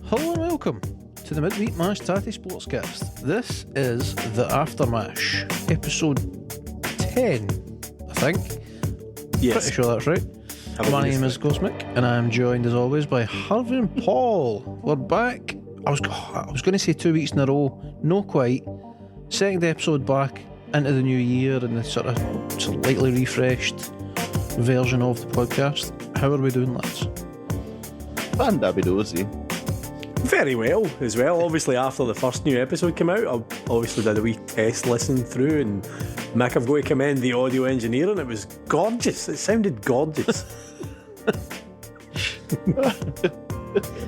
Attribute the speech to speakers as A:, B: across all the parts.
A: Hello and welcome to the Midweek Mashed Tattie Sportscast. This is the Aftermash, episode 10, I think.
B: Yes.
A: Pretty sure that's right. My name is Cosmic, and I'm joined as always by Harvey and Paul. We're back. I was going to say 2 weeks in a row, no quite. Second episode back into the new year and the sort of slightly refreshed version of the podcast. How are we doing, lads?
C: Fandabidosi.
B: Very well, as well. Obviously, after the first new episode came out, I obviously did a wee test listen through, and Mick, I've got to commend the audio engineering. It was gorgeous. It sounded gorgeous.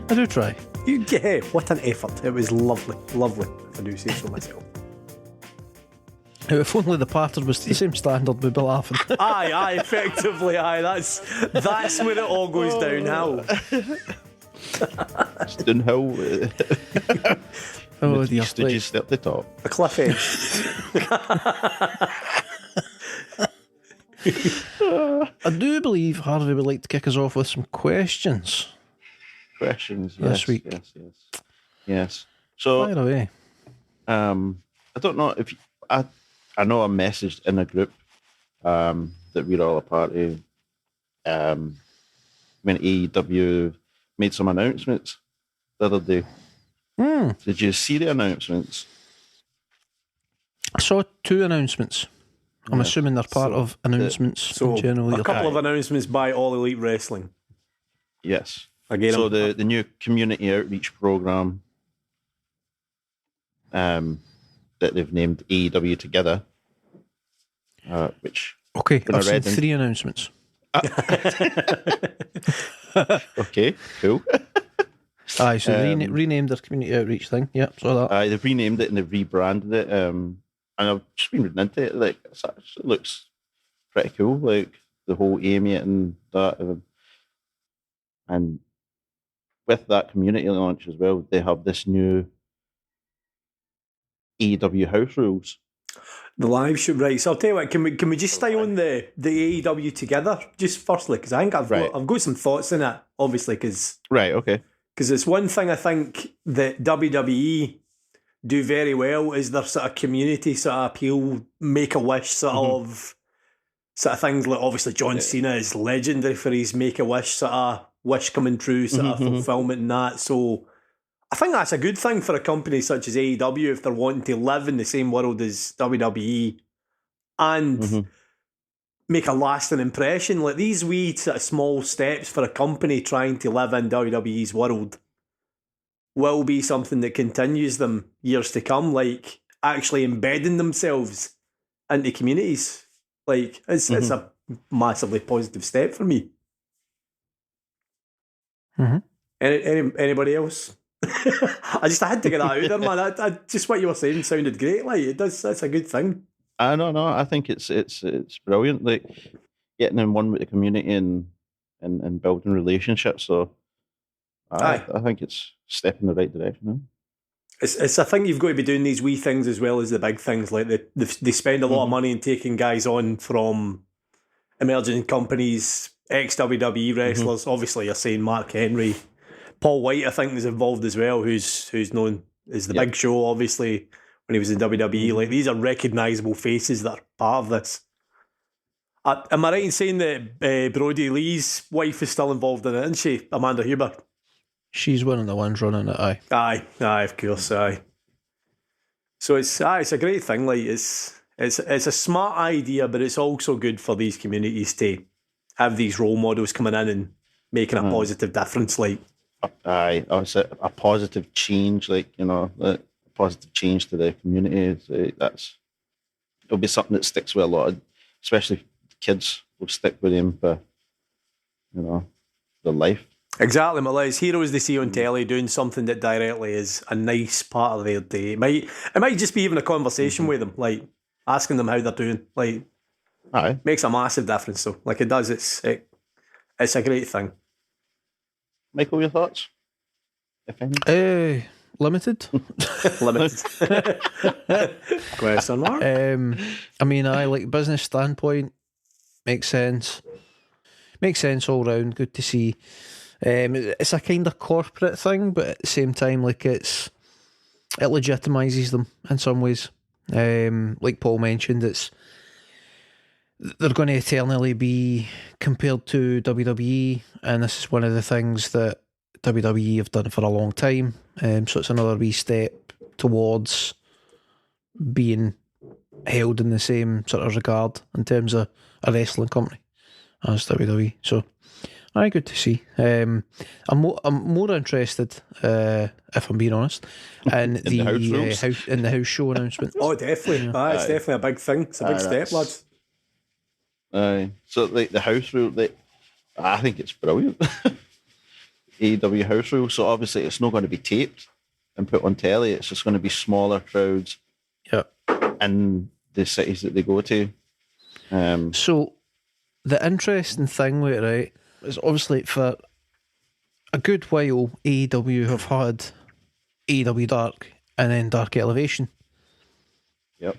A: I do try.
B: Yeah, what an effort. It was lovely, lovely, if I do say so myself.
A: If only the pattern was the same standard, we'd be laughing.
B: Aye, effectively, aye. That's when it all goes downhill.
C: It's downhill.
A: Oh, dear.
C: Did you step the top?
B: A cliff edge.
A: I do believe Harvey would like to kick us off with some questions.
C: Questions
A: This week.
C: Yes. So,
A: Fire away.
C: I don't know if I know I messaged in a group that we're all a part of. When AEW made some announcements the other day. Did you see the announcements?
A: I saw 2 announcements. I'm assuming they're part of announcements in general.
B: A couple of announcements by All Elite Wrestling.
C: Yes.
B: Again,
C: so the new community outreach program that they've named AEW Together, which
A: okay, I've seen 3 announcements.
C: Okay, cool.
A: Aye, so they renamed their community outreach thing. Yeah, saw that.
C: Aye, they've renamed it and they've rebranded it. And I've just been reading into it. Like, it looks pretty cool. Like the whole aiming it and that. And with that community launch as well, they have this new AEW house rules.
B: The live show, right? So I'll tell you what. Can we just stay on the AEW Together just firstly? Because I think I've got some thoughts in it. Obviously, because it's one thing I think that WWE do very well is their sort of community sort of appeal, make a wish sort of things. Like obviously John Cena is legendary for his make a wish sort of wish coming true sort of fulfillment and that. So I think that's a good thing for a company such as AEW if they're wanting to live in the same world as WWE and make a lasting impression. Like these wee sort of small steps for a company trying to live in WWE's world will be something that continues them years to come, like actually embedding themselves into communities. Like it's a massively positive step for me. Anybody else? I had to get that out there, man. I just what you were saying sounded great. Like it does. That's a good thing.
C: I don't know. I think it's brilliant. Like getting in one with the community and building relationships. So I think it's a step in the right direction.
B: It's a thing you've got to be doing these wee things as well as the big things. Like they spend a lot of money in taking guys on from emerging companies, ex-WWE wrestlers. Obviously, you're saying Mark Henry. Paul White, I think, is involved as well, who's known as the Big Show, obviously, when he was in WWE. Like, these are recognisable faces that are part of this. Am I right in saying that Brody Lee's wife is still involved in it, isn't she? Amanda Huber.
A: She's one of the ones running it, aye.
B: Aye, of course, aye. So it's a great thing. Like it's a smart idea, but it's also good for these communities to have these role models coming in and making a positive difference. Like,
C: aye, it's a positive change. Like a positive change to the community. It'll be something that sticks with a lot of, especially kids will stick with him for the life.
B: Exactly, my Les. Heroes they see on telly doing something that directly is a nice part of their day. It might just be even a conversation with them, like asking them how they're doing. Like,
C: Aye.
B: Makes a massive difference. So, like it does. It's a great thing.
C: Michael, your thoughts? If any?
A: Limited.
B: Limited. Question mark.
A: I mean, like business standpoint, makes sense. Makes sense all round. Good to see. It's a kind of corporate thing, but at the same time, like it legitimizes them in some ways. Like Paul mentioned, they're going to eternally be compared to WWE, and this is one of the things that WWE have done for a long time. So it's another wee step towards being held in the same sort of regard in terms of a wrestling company as WWE. So, good to see. I'm more interested, if I'm being honest, in the house show announcement.
B: Oh, definitely. It's definitely a big thing. It's a big step, lads.
C: So the house rule, I think it's brilliant. AEW house rule. So obviously it's not going to be taped and put on telly. It's just going to be smaller crowds. In the cities that they go to.
A: So the interesting thing with it, right, is obviously for a good while AEW have had AEW Dark and then Dark Elevation.
C: Yep.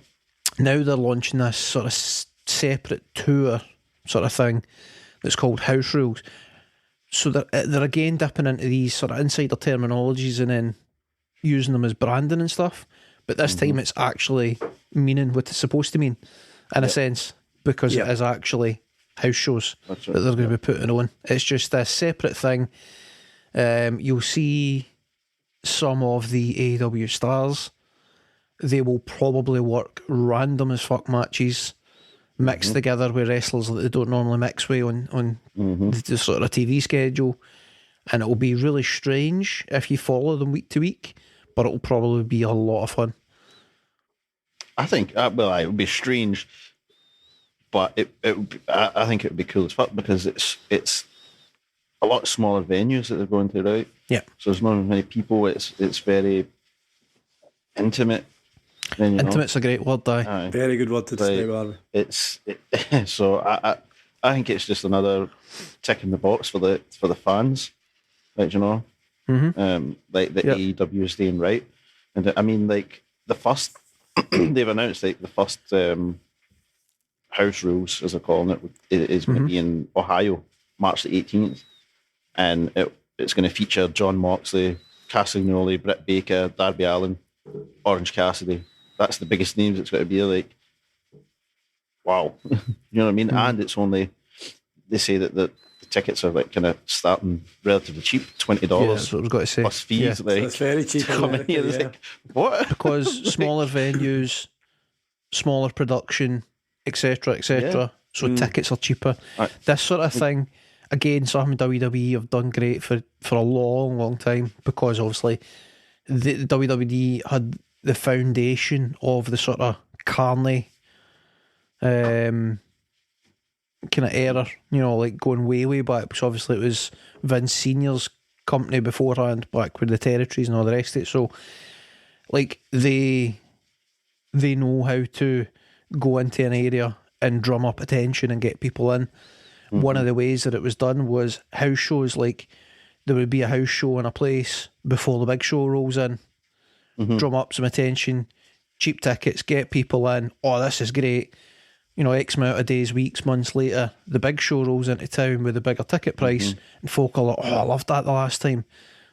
A: Now they're launching this sort of separate tour sort of thing that's called House Rules. So they're again dipping into these sort of insider terminologies and then using them as branding and stuff. But this time it's actually meaning what it's supposed to mean, in a sense, because it is actually house shows that they're going to be putting on. It's just a separate thing. You'll see some of the AEW stars. They will probably work random as fuck matches mixed together with wrestlers that they don't normally mix with on the sort of TV schedule. And it will be really strange if you follow them week to week, but it will probably be a lot of fun.
C: I think, it would be strange, but I think it would be cool as fuck because it's a lot smaller venues that they're going to, right?
A: Yeah.
C: So there's not as many people. It's very intimate.
A: Intimate's a great word,
B: Aye. Very good word to describe, Harvey.
C: So I think it's just another tick in the box for the fans, like like the AEW is doing right, and I mean like the first they've announced like the first house rules, as they're calling it, is going to be in Ohio, March the 18th, and it's going to feature John Moxley, Castagnoli, Britt Baker, Darby Allin, Orange Cassidy. That's the biggest names it's going to be. Like, wow, you know what I mean? And it's only, they say that the tickets are like kind of starting relatively cheap, $20.
A: Yeah, that's what we've got to say.
C: Plus fees.
A: Yeah.
C: Like,
B: so it's very cheap.
C: Like, what?
A: Because smaller venues, smaller production, etc., etc. So tickets are cheaper.
C: Right.
A: This sort of thing, again, something WWE have done great for a long, long time, because obviously the WWE had the foundation of the sort of carny kind of era, like going way, way back, because obviously it was Vince Senior's company beforehand, back with the territories and all the rest of it. So, like, they know how to go into an area and drum up attention and get people in. One of the ways that it was done was house shows. Like, there would be a house show in a place before the big show rolls in, drum up some attention, cheap tickets, get people in. Oh, this is great. X amount of days, weeks, months later, the big show rolls into town with a bigger ticket price, and folk are like, oh, I loved that the last time.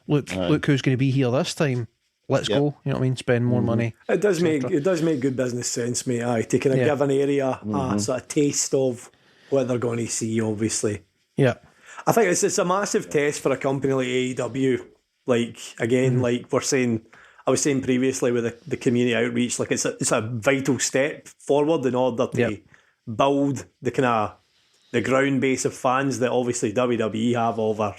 A: Look who's going to be here this time. Let's go. You know what I mean? Spend more money.
B: It does make good business sense, mate. Aye, taking a given area, a sort of taste of what they're going to see. Obviously,
A: yeah.
B: I think it's a massive test for a company like AEW. Like again, like I was saying previously with the community outreach, like it's a vital step forward in order to build the kind of the ground base of fans that obviously WWE have over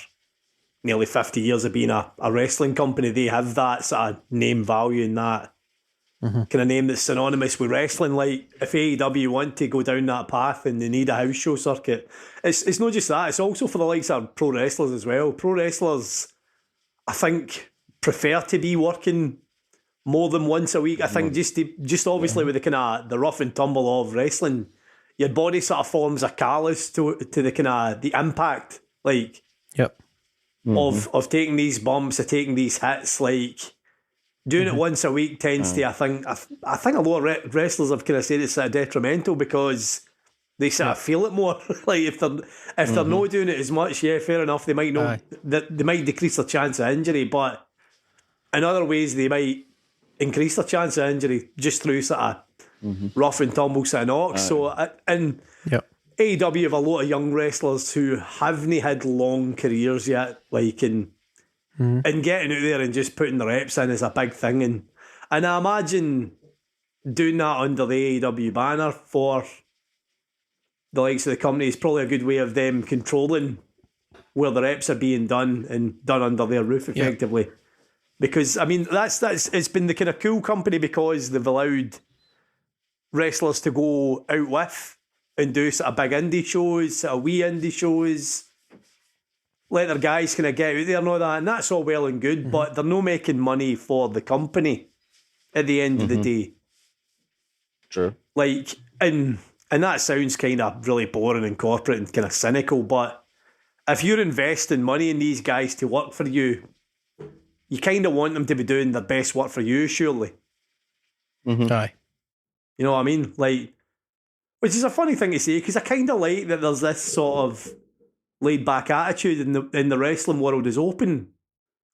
B: nearly 50 years of being a wrestling company. They have that sort of name value and that kind of name that's synonymous with wrestling. Like, if AEW want to go down that path and they need a house show circuit, it's not just that, it's also for the likes of pro wrestlers as well. Pro wrestlers, I think, prefer to be working more than once a week. I think just obviously with the kind of the rough and tumble of wrestling, your body sort of forms a callus to the kind of the impact, like, of taking these bumps, of taking these hits, like doing it once a week tends to, I think a lot of wrestlers have kind of said it's sort of detrimental because they sort of feel it more. Like, if they're not doing it as much, fair enough, they might not, they might decrease their chance of injury, but in other ways they might increase their chance of injury just through sort of rough and tumble sort of knocks. So, and AEW have a lot of young wrestlers who haven't had long careers yet, like, and getting out there and just putting the reps in is a big thing. And I imagine doing that under the AEW banner for the likes of the company is probably a good way of them controlling where the reps are being done and done under their roof effectively. Yep. Because, I mean, that's it's been the kind of cool company because they've allowed wrestlers to go out with and do sort of big indie shows, sort of wee indie shows, let their guys kind of get out there and all that, and that's all well and good, but they're not making money for the company at the end of the day.
C: True.
B: Like, and that sounds kind of really boring and corporate and kind of cynical, but if you're investing money in these guys to work for you, you kind of want them to be doing their best work for you, surely.
A: Aye.
B: You know what I mean? Like, which is a funny thing to say, because I kind of like that there's this sort of laid-back attitude in the wrestling world is open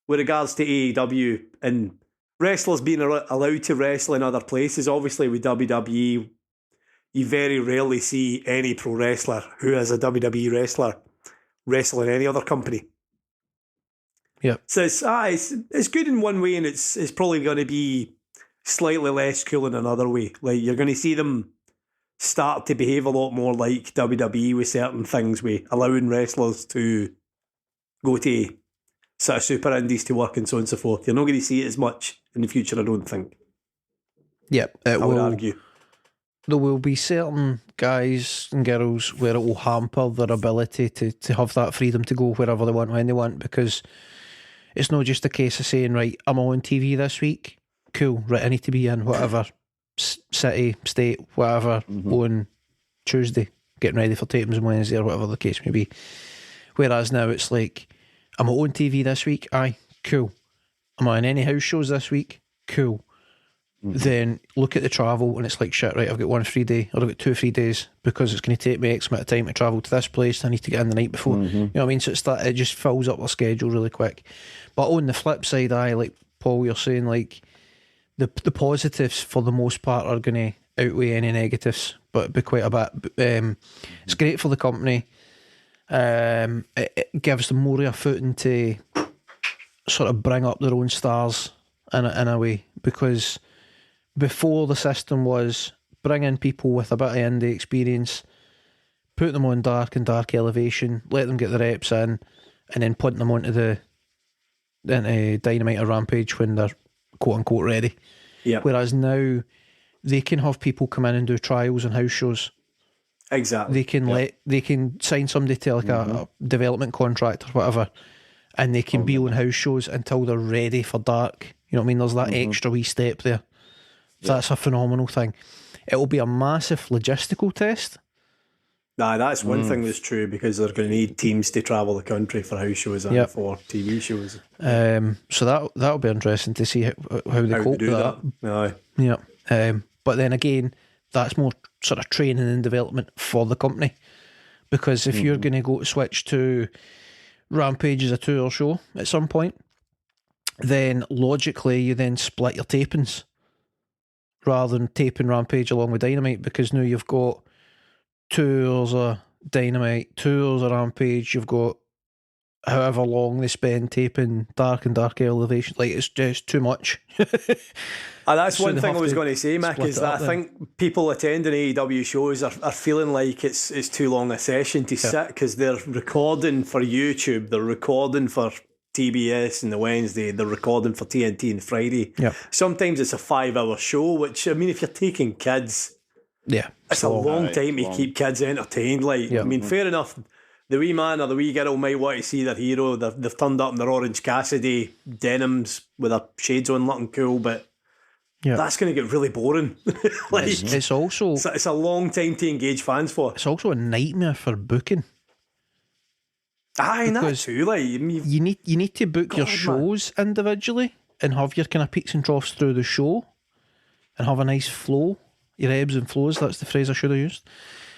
B: with regards to AEW and wrestlers being allowed to wrestle in other places. Obviously, with WWE, you very rarely see any pro wrestler who is a WWE wrestler wrestle in any other company.
A: Yeah.
B: So it's good in one way, and it's probably going to be slightly less cool in another way. Like, you're going to see them start to behave a lot more like WWE with certain things, with allowing wrestlers to go to sort of super indies to work and so on and so forth. You're not going to see it as much in the future, I don't think.
A: Yep,
B: I would argue.
A: There will be certain guys and girls where it will hamper their ability to have that freedom to go wherever they want, when they want, because it's not just a case of saying, right, I'm on TV this week, cool, right, I need to be in whatever city, state, whatever, on Tuesday, getting ready for tapings on Wednesday or whatever the case may be. Whereas now it's like, I'm on TV this week, aye, cool. Am I in any house shows this week? Cool. Then look at the travel and it's like, shit, right, I've got 1 free day, or I've got 2 free days because it's going to take me X amount of time to travel to this place. I need to get in the night before. You know what I mean? So it just fills up their schedule really quick. But on the flip side, like Paul, you're saying, like, the positives for the most part are going to outweigh any negatives, but be quite a bit. It's great for the company. It gives them more of a footing to sort of bring up their own stars in a way, because before the system was bring in people with a bit of indie experience, put them on dark and dark elevation, let them get the reps in, and then put them onto Dynamite or Rampage when they're quote unquote ready.
B: Yeah.
A: Whereas now they can have people come in and do trials and house shows.
B: Exactly.
A: They can sign somebody to like a development contract or whatever, and they can be on house shows until they're ready for dark. You know what I mean? There's that extra wee step there. That's a phenomenal thing. It will be a massive logistical test.
B: Nah, that's one thing that's true, because they're going to need teams to travel the country for house shows and for TV shows.
A: So that'll be interesting to see how they cope with that.
B: Aye.
A: Yeah. But then again, that's more sort of training and development for the company, because if you're going to go to switch to Rampage as a 2-hour show at some point, then logically you then split your tapings rather than taping Rampage along with Dynamite, because now you've got 2 hours of Dynamite, 2 hours of Rampage, you've got however long they spend taping dark and dark elevation. Like, it's just too much.
B: That's one thing I was going to say, Mick, is that I think people attending AEW shows are feeling like it's too long a session to sit, because they're recording for YouTube, they're recording for TBS on the Wednesday, they're recording for TNT on Friday.
A: Yeah.
B: Sometimes it's a 5-hour show, which, I mean, if you're taking kids, it's a long time to keep kids entertained. Like, I mean, fair enough. The wee man or the wee girl might want to see their hero. They've turned up in their Orange Cassidy denims with their shades on looking cool, but that's going to get really boring. Like,
A: it's also...
B: It's a long time to engage fans for.
A: It's also a nightmare for booking.
B: Aye, and that too. Like,
A: you need to book your shows individually and have your kind of peaks and troughs through the show and have a nice flow. Your ebbs and flows, that's the phrase I should have used.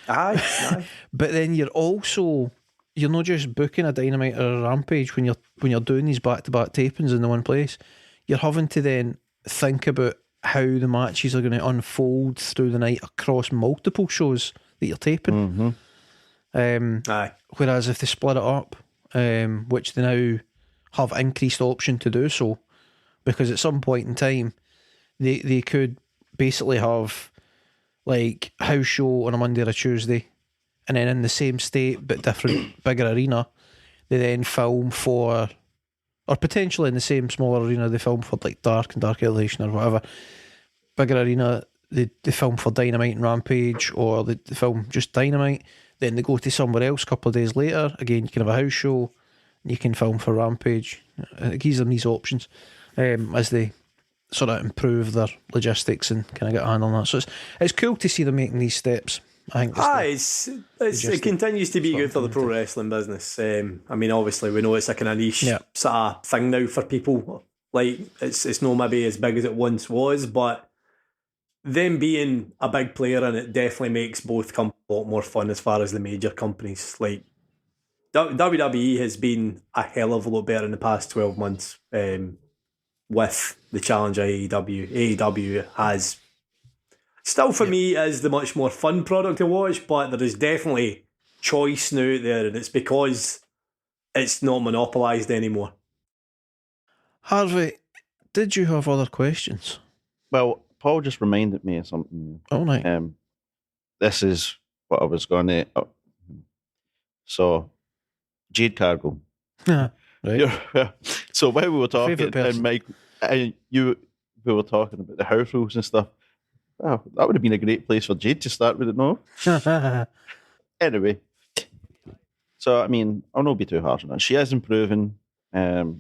B: Aye.
A: But then you're not just booking a Dynamite or a Rampage when you're doing these back-to-back tapings in the one place. You're having to then think about how the matches are going to unfold through the night across multiple shows that you're taping. Whereas if they split it up, which they now have increased option to do so, because at some point in time they could basically have like house show on a Monday or a Tuesday, and then in the same state but different bigger arena, they then film for, or potentially in the same smaller arena they film for like Dark and Dark Elevation or whatever. Bigger arena, they film for Dynamite and Rampage, or they film just Dynamite. Then they go to somewhere else a couple of days later. Again, you can have a house show, and you can film for Rampage. It gives them these options as they sort of improve their logistics and kind of get a hand on that. So it's cool to see them making these steps. I think
B: it continues to be good for the pro wrestling business. I mean, obviously we know it's a kind of niche sort of thing now for people. Like it's not maybe as big as it once was, but them being a big player in it definitely makes both companies a lot more fun as far as the major companies. Like WWE has been a hell of a lot better in the past 12 months with the challenge of AEW. AEW has still for me is the much more fun product to watch, but there is definitely choice now out there, and it's because it's not monopolised anymore.
A: Harvey, did you have other questions?
C: Well, Paul just reminded me of something.
A: Oh, right.
C: This is what I was going to... So, Jade Cargill.
A: Right.
C: So while we were talking, and Mike, we were talking about the house rules and stuff. Wow, that would have been a great place for Jade to start with it, no? Anyway, so I mean, I'll not be too harsh on her. She is improving, but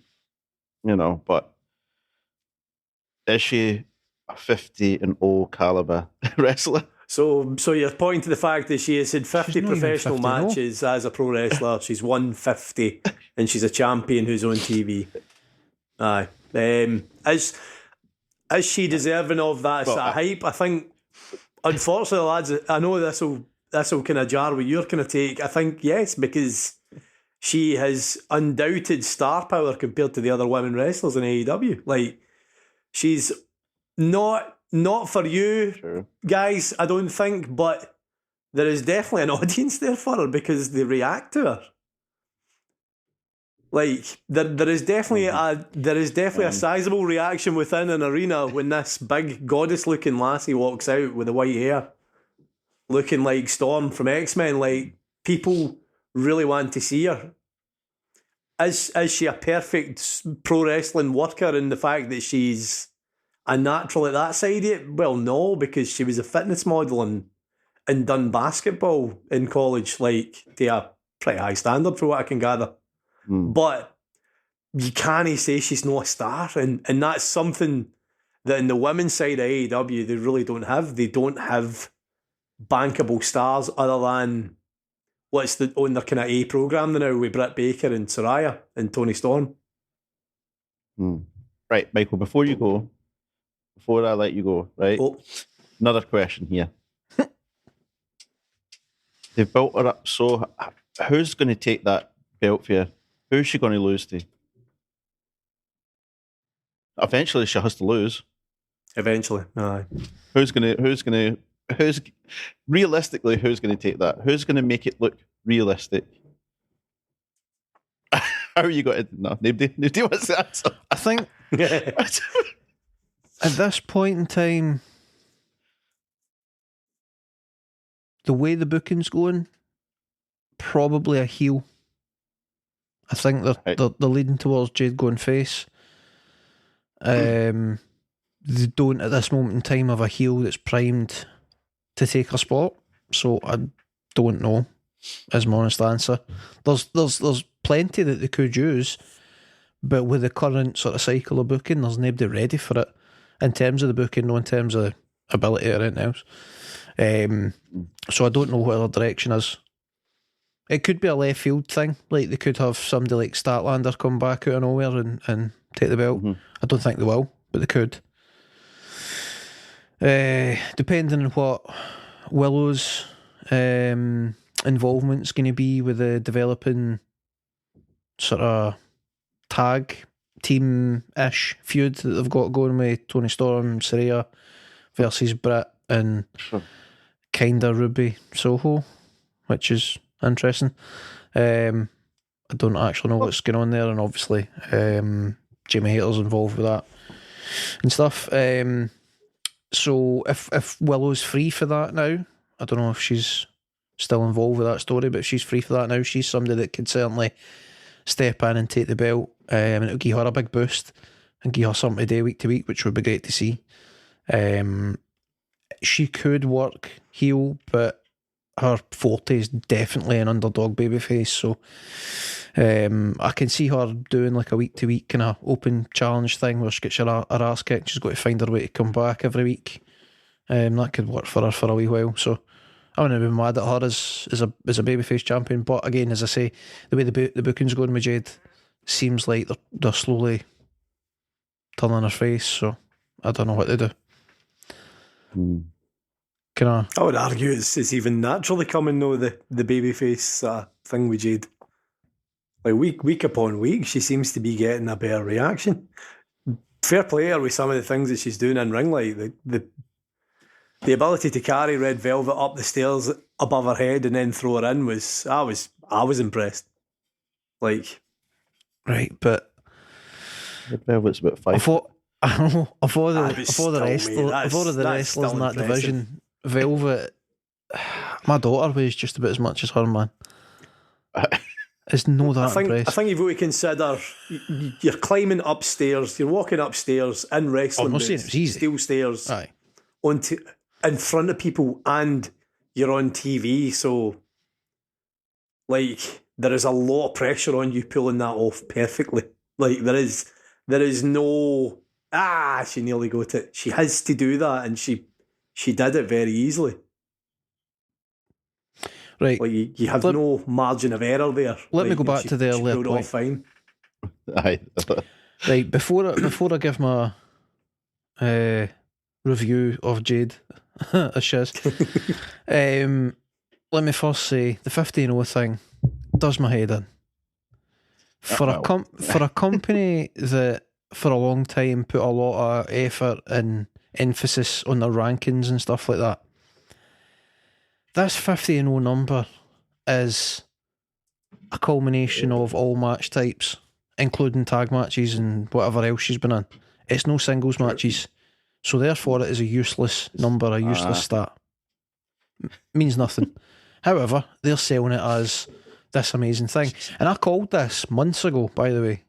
C: is she a 50-0 caliber wrestler?
B: So you're pointing to the fact that she has had 50 professional matches as a pro wrestler. She's won 50, and she's a champion who's on TV. Aye. Is she deserving of that sort of hype? I think, unfortunately, lads, I know this will kind of jar with your kind of take. I think yes, because she has undoubted star power compared to the other women wrestlers in AEW. Like, she's not for you guys, I don't think, but there is definitely an audience there for her because they react to her. Like there is definitely a sizable reaction within an arena when this big goddess looking lassie walks out with the white hair, looking like Storm from X-Men. Like, people really want to see her. Is she a perfect pro wrestling worker in the fact that she's a natural at that side of it? Well, no, because she was a fitness model and done basketball in college, like to a pretty high standard for what I can gather. But you can't say she's not a star, and that's something that in the women's side of AEW they really don't have. They don't have bankable stars other than what's on their kind of A program now with Britt Baker and Saraya and Toni Storm.
C: Right, Michael, before I let you go, right? Another question here. They've built her up, so who's going to take that belt for her? Who's she going to lose to? Eventually, she has to lose.
B: Eventually, aye.
C: Realistically, who's going to take that? Who's going to make it look realistic? How are you going to? No, nobody wants to answer.
A: I think at this point in time, the way the booking's going, probably a heel. I think they're leading towards Jade going face. They don't at this moment in time have a heel that's primed to take her spot, so I don't know, is my honest answer. There's plenty that they could use, but with the current sort of cycle of booking, there's nobody ready for it in terms of the booking, no in terms of ability or anything else. So I don't know what their direction is. It could be a left field thing, like they could have somebody like Statlander come back out of nowhere and take the belt. I don't think they will, but they could. Depending on what Willow's involvement's going to be with the developing sort of tag team-ish feud that they've got going with Toni Storm, Saraya versus Britt and kinda Ruby Soho, which is interesting. I don't actually know what's going on there, and obviously Jamie Hayter's involved with that and stuff. So if Willow's free for that now, I don't know if she's still involved with that story, but if she's free for that now, she's somebody that could certainly step in and take the belt, and it'll give her a big boost and give her something to do week to week, which would be great to see. She could work heel, but her forte is definitely an underdog babyface, so I can see her doing like a week to week kind of open challenge thing where she gets her ass kicked. She's got to find her way to come back every week. That could work for her for a wee while, so I wouldn't be mad at her as a babyface champion. But again, as I say, the way the booking's going with Jade seems like they're slowly turning her face, so I don't know what to do. I
B: would argue it's even naturally coming though, the babyface thing with Jade. Like week upon week, she seems to be getting a better reaction. Fair play her with some of the things that she's doing in ring, like the ability to carry Red Velvet up the stairs above her head and then throw her in was I was impressed. Like,
A: right, but
C: Red Velvet's about 5.
A: Of all the wrestlers in that division, Velvet, my daughter weighs just about as much as her, man. It's no that impressive.
B: I think you've got to consider you're climbing upstairs, you're walking upstairs in wrestling boots, steel stairs, onto in front of people, and you're on TV, so like there is a lot of pressure on you pulling that off perfectly. Like there is no she nearly got it. She has to do that, and she did it very easily.
A: Right,
B: like you have no margin of error there.
A: Let me go back to the earlier point.
B: Fine.
A: Right, before I give my review of Jade, a shiz, let me first say the 15-0 thing does my head in. For a company that for a long time put a lot of effort and emphasis on their rankings and stuff like that, this 50-0 number is a culmination of all match types, including tag matches and whatever else she's been in. It's no singles matches, so therefore it is a useless number, a useless stat. Means nothing. However, they're selling it as this amazing thing, and I called this months ago, by the way.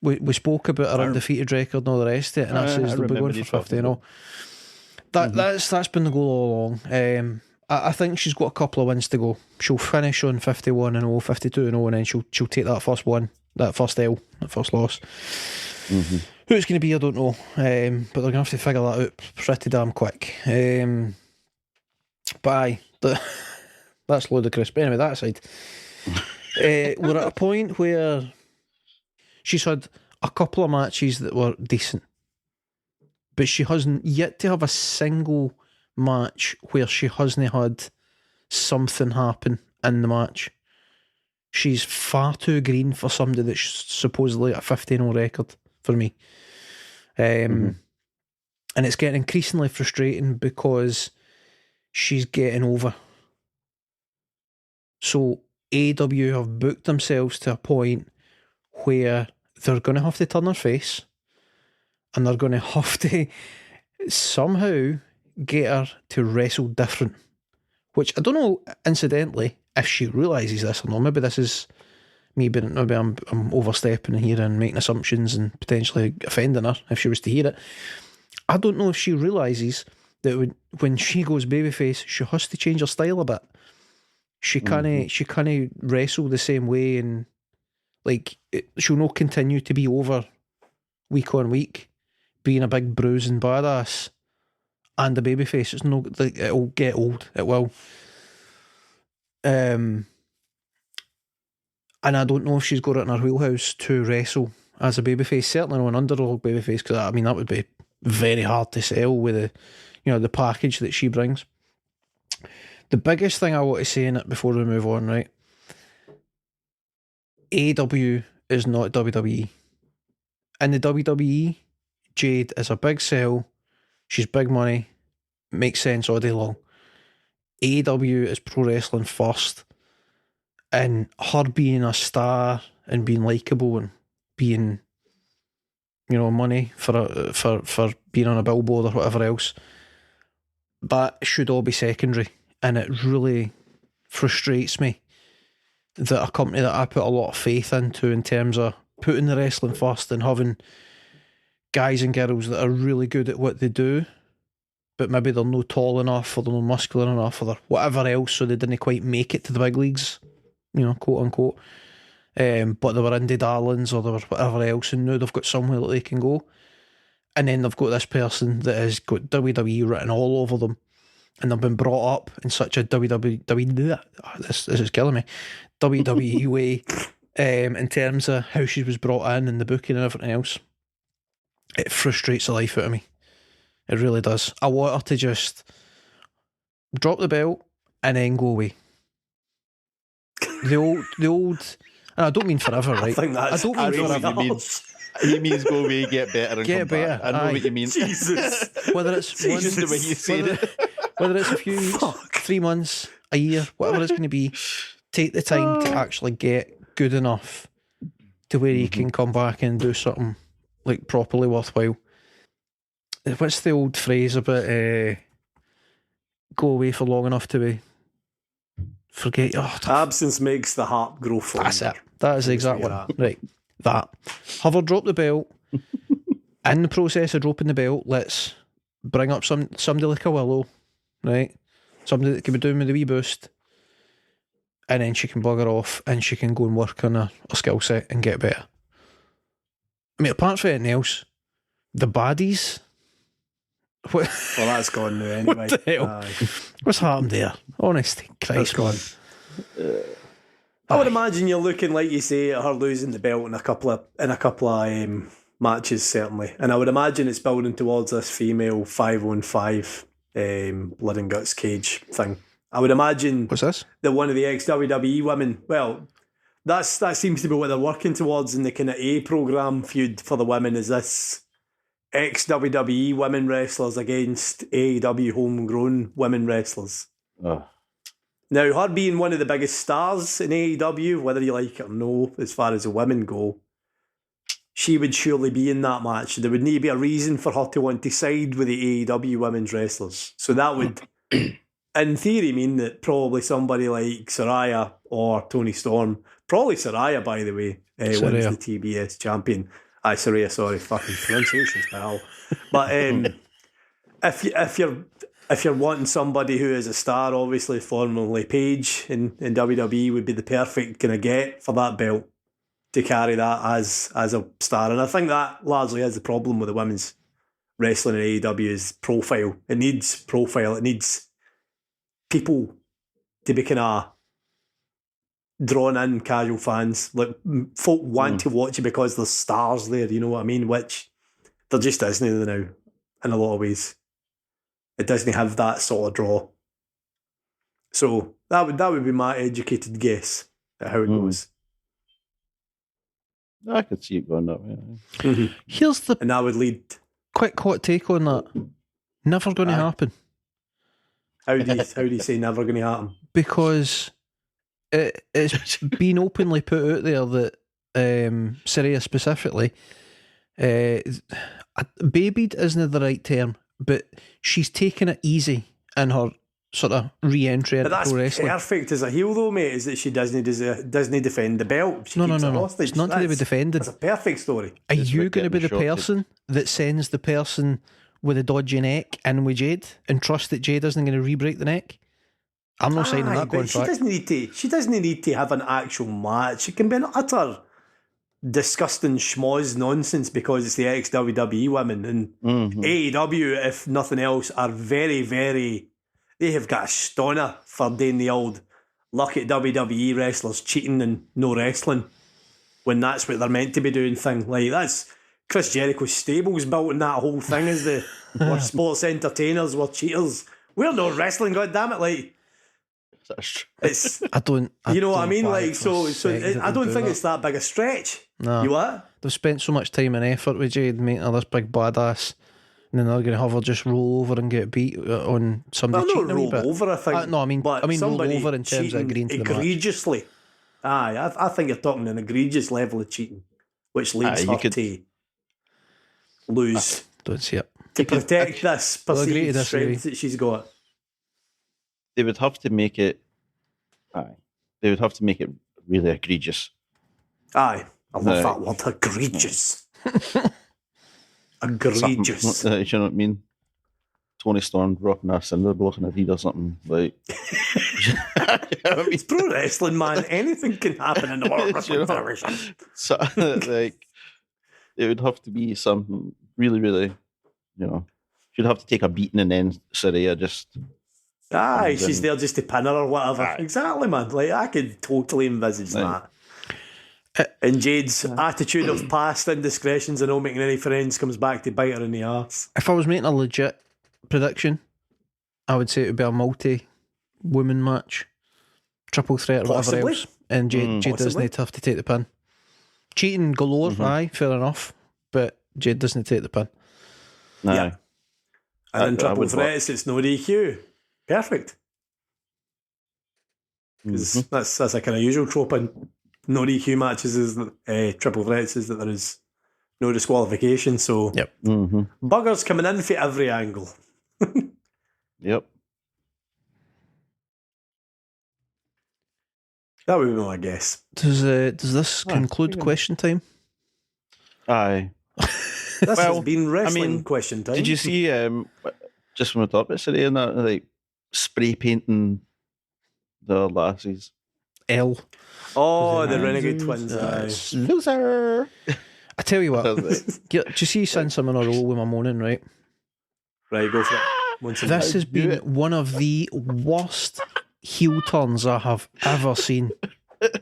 A: We spoke about her undefeated record and all the rest of it, and I says they'll be going for 50-0. That's been the goal all along. I think she's got a couple of wins to go. She'll finish on 51-0, 52-0, and then she'll take that first one, that first L, that first loss. Who it's going to be, I don't know, but they're going to have to figure that out pretty damn quick. But aye, that's ludicrous. But anyway, that aside, we're at a point where she's had a couple of matches that were decent, but she hasn't yet to have a single match where she hasn't had something happen in the match. She's far too green for somebody that's supposedly a 15-0 record for me. And it's getting increasingly frustrating because she's getting over. So AEW have booked themselves to a point where they're going to have to turn her face, and they're going to have to somehow get her to wrestle different. Which, I don't know, incidentally, if she realises this or not. Maybe this is me, but maybe I'm overstepping here and making assumptions and potentially offending her if she was to hear it. I don't know if she realises that when she goes babyface, she has to change her style a bit. She can't wrestle the same way, and like she'll not continue to be over week on week, being a big bruising badass and a babyface. It's no, like, it'll get old. It will. And I don't know if she's got it in her wheelhouse to wrestle as a babyface. Certainly not an underdog babyface, because I mean that would be very hard to sell with the package that she brings. The biggest thing I want to say in it before we move on, right? AEW is not WWE. In the WWE, Jade is a big sell. She's big money. Makes sense all day long. AEW is pro wrestling first. And her being a star and being likeable and being, money for being on a billboard or whatever else, that should all be secondary. And it really frustrates me that a company that I put a lot of faith into in terms of putting the wrestling first and having guys and girls that are really good at what they do, but maybe they're not tall enough or they're not muscular enough or they're whatever else, so they didn't quite make it to the big leagues, quote unquote. But they were indie darlings or they were whatever else, and now they've got somewhere that they can go. And then they've got this person that has got WWE written all over them, and they've been brought up in such a this is killing me, WWE way, in terms of how she was brought in and the booking and everything else. It frustrates the life out of me. It really does. I want her to just drop the belt and then go away. The old, and I don't mean forever, right?
B: I don't mean forever.
C: He means go away, get better, and come back. I know what you mean.
B: Jesus.
C: Whether it's just the way you said it.
A: Whether it's a few weeks, 3 months, a year, whatever it's going to be, take the time to actually get good enough to where you can come back and do something like properly worthwhile. What's the old phrase about go away for long enough to forget?
B: Absence makes the heart grow fonder.
A: That's it. That is the exact one. Right. That. Have her drop the belt. In the process of dropping the belt, let's bring up somebody like a Willow, right? Somebody that can be doing with the wee boost, and then she can bugger off and she can go and work on her skill set and get better. I mean, apart from anything else, the baddies.
B: Well, that's gone now anyway.
A: What the hell? What's happened there? Honest Christ,
B: gone. I would imagine you're looking, like you say, at her losing the belt in a couple of matches, certainly. And I would imagine it's building towards this female 5-on-5 blood and guts cage thing. I would imagine.
A: What's this?
B: That one of the ex-WWE women, well, that seems to be what they're working towards in the kind of A program feud for the women, is this ex-WWE women wrestlers against AEW homegrown women wrestlers.
C: Oh.
B: Now, her being one of the biggest stars in AEW, whether you like it or no, as far as the women go, she would surely be in that match. There would need to be a reason for her to want to side with the AEW women's wrestlers. So that would, in theory, mean that probably somebody like Saraya or Toni Storm, probably Saraya, by the way, wins the TBS champion. Saraya, sorry, fucking pronunciations, pal. But if you're wanting somebody who is a star, obviously formerly Paige in WWE would be the perfect kind of get for that belt to carry that as a star. And I think that largely is the problem with the women's wrestling in AEW is profile. It needs profile. It needs people to be kind of drawn in, casual fans. Like, folk want to watch it because there's stars there, you know what I mean? Which there just isn't now in a lot of ways. It doesn't have that sort of draw. So that would be my educated guess at how it goes.
C: I could see it going that way.
A: Mm-hmm.
B: And that would lead.
A: Quick hot take on that. Never going to happen.
B: How do you say never going to happen? Because
A: it's been openly put out there that Saraya specifically, babied isn't the right term, but she's taken it easy in her sort of re-entry into pro wrestling.
B: Perfect as a heel, though, mate. Is that she doesn't defend the belt? She
A: No.
B: hostage.
A: It's not to do with defending.
B: That's a perfect story.
A: Are you going to be the person that sends the person with a dodgy neck in with Jade and trust that Jade isn't going to re-break the neck? I'm not signing that contract.
B: She doesn't need to have an actual match. It can be an utter disgusting schmoz nonsense because it's the ex-WWE women, and AEW, if nothing else, are very, very... They have got a stunner for doing the old look at WWE wrestlers cheating and no wrestling when that's what they're meant to be doing thing. Like, that's Chris Jericho's stable's built in that whole thing as we're sports entertainers, we're cheaters. We're no wrestling, goddammit. Like, it's... I don't what I mean? Like, I don't think it's that big a stretch.
A: No.
B: You what?
A: They've spent so much time and effort with Jade making her this big badass, and then they're going to have her just roll over and get beat on somebody cheating a wee bit.
B: Roll over, I think.
A: I mean roll over in terms of agreeing to the match.
B: Egregiously. I think you're talking an egregious level of cheating, which leads her to lose.
A: I don't see it.
B: To protect this perceived strength that she's got.
C: They would have to make it. They would have to make it really egregious.
B: Aye, I love that word, egregious. Egregious.
C: You know what I mean? Tony Storm dropping a cinder block in a heat or something like.
B: It's pro wrestling, man. Anything can happen in the world of wrestling.
C: So, like, it would have to be something really, really, she'd have to take a beating and then Saraya just.
B: She's there just to pin her or whatever. Aye. Exactly, man. Like, I could totally envisage that. And Jade's attitude of past indiscretions and not making any friends comes back to bite her in the arse.
A: If I was making a legit prediction, I would say it would be a multi-woman match, triple threat or whatever else. And Jade doesn't have to take the pin. Cheating galore, aye, fair enough. But Jade doesn't take the pin.
C: No.
B: Yeah. And in triple threats, it's no DQ. Perfect. Because that's a kind of usual trope in no DQ matches is that triple threats is that there is no disqualification. So buggers coming in for every angle.
C: Yep.
B: That would be my guess.
A: Does this conclude question time?
C: Aye.
B: This has been wrestling question time.
C: Did you see just from the top of City and that, like, spray painting the lassies?
A: L.
B: Oh, the Renegade Twins.
A: Loser. I tell you what, do you see since I'm in a row with my moaning, right?
B: Right, go for it.
A: This has been one of the worst heel turns I have ever seen.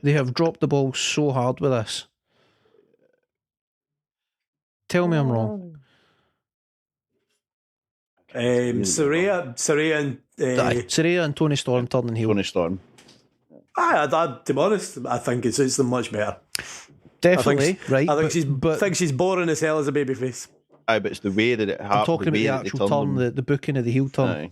A: They have dropped the ball so hard with this. Tell me I'm wrong. Saraya and Tony Storm turning heel.
C: Tony Storm.
B: To be honest, I think it's them much better.
A: Definitely, right?
B: I think she's boring as hell as a babyface.
C: Aye, but it's the way that it happened.
A: I'm talking about the actual turn, the booking of the heel turn.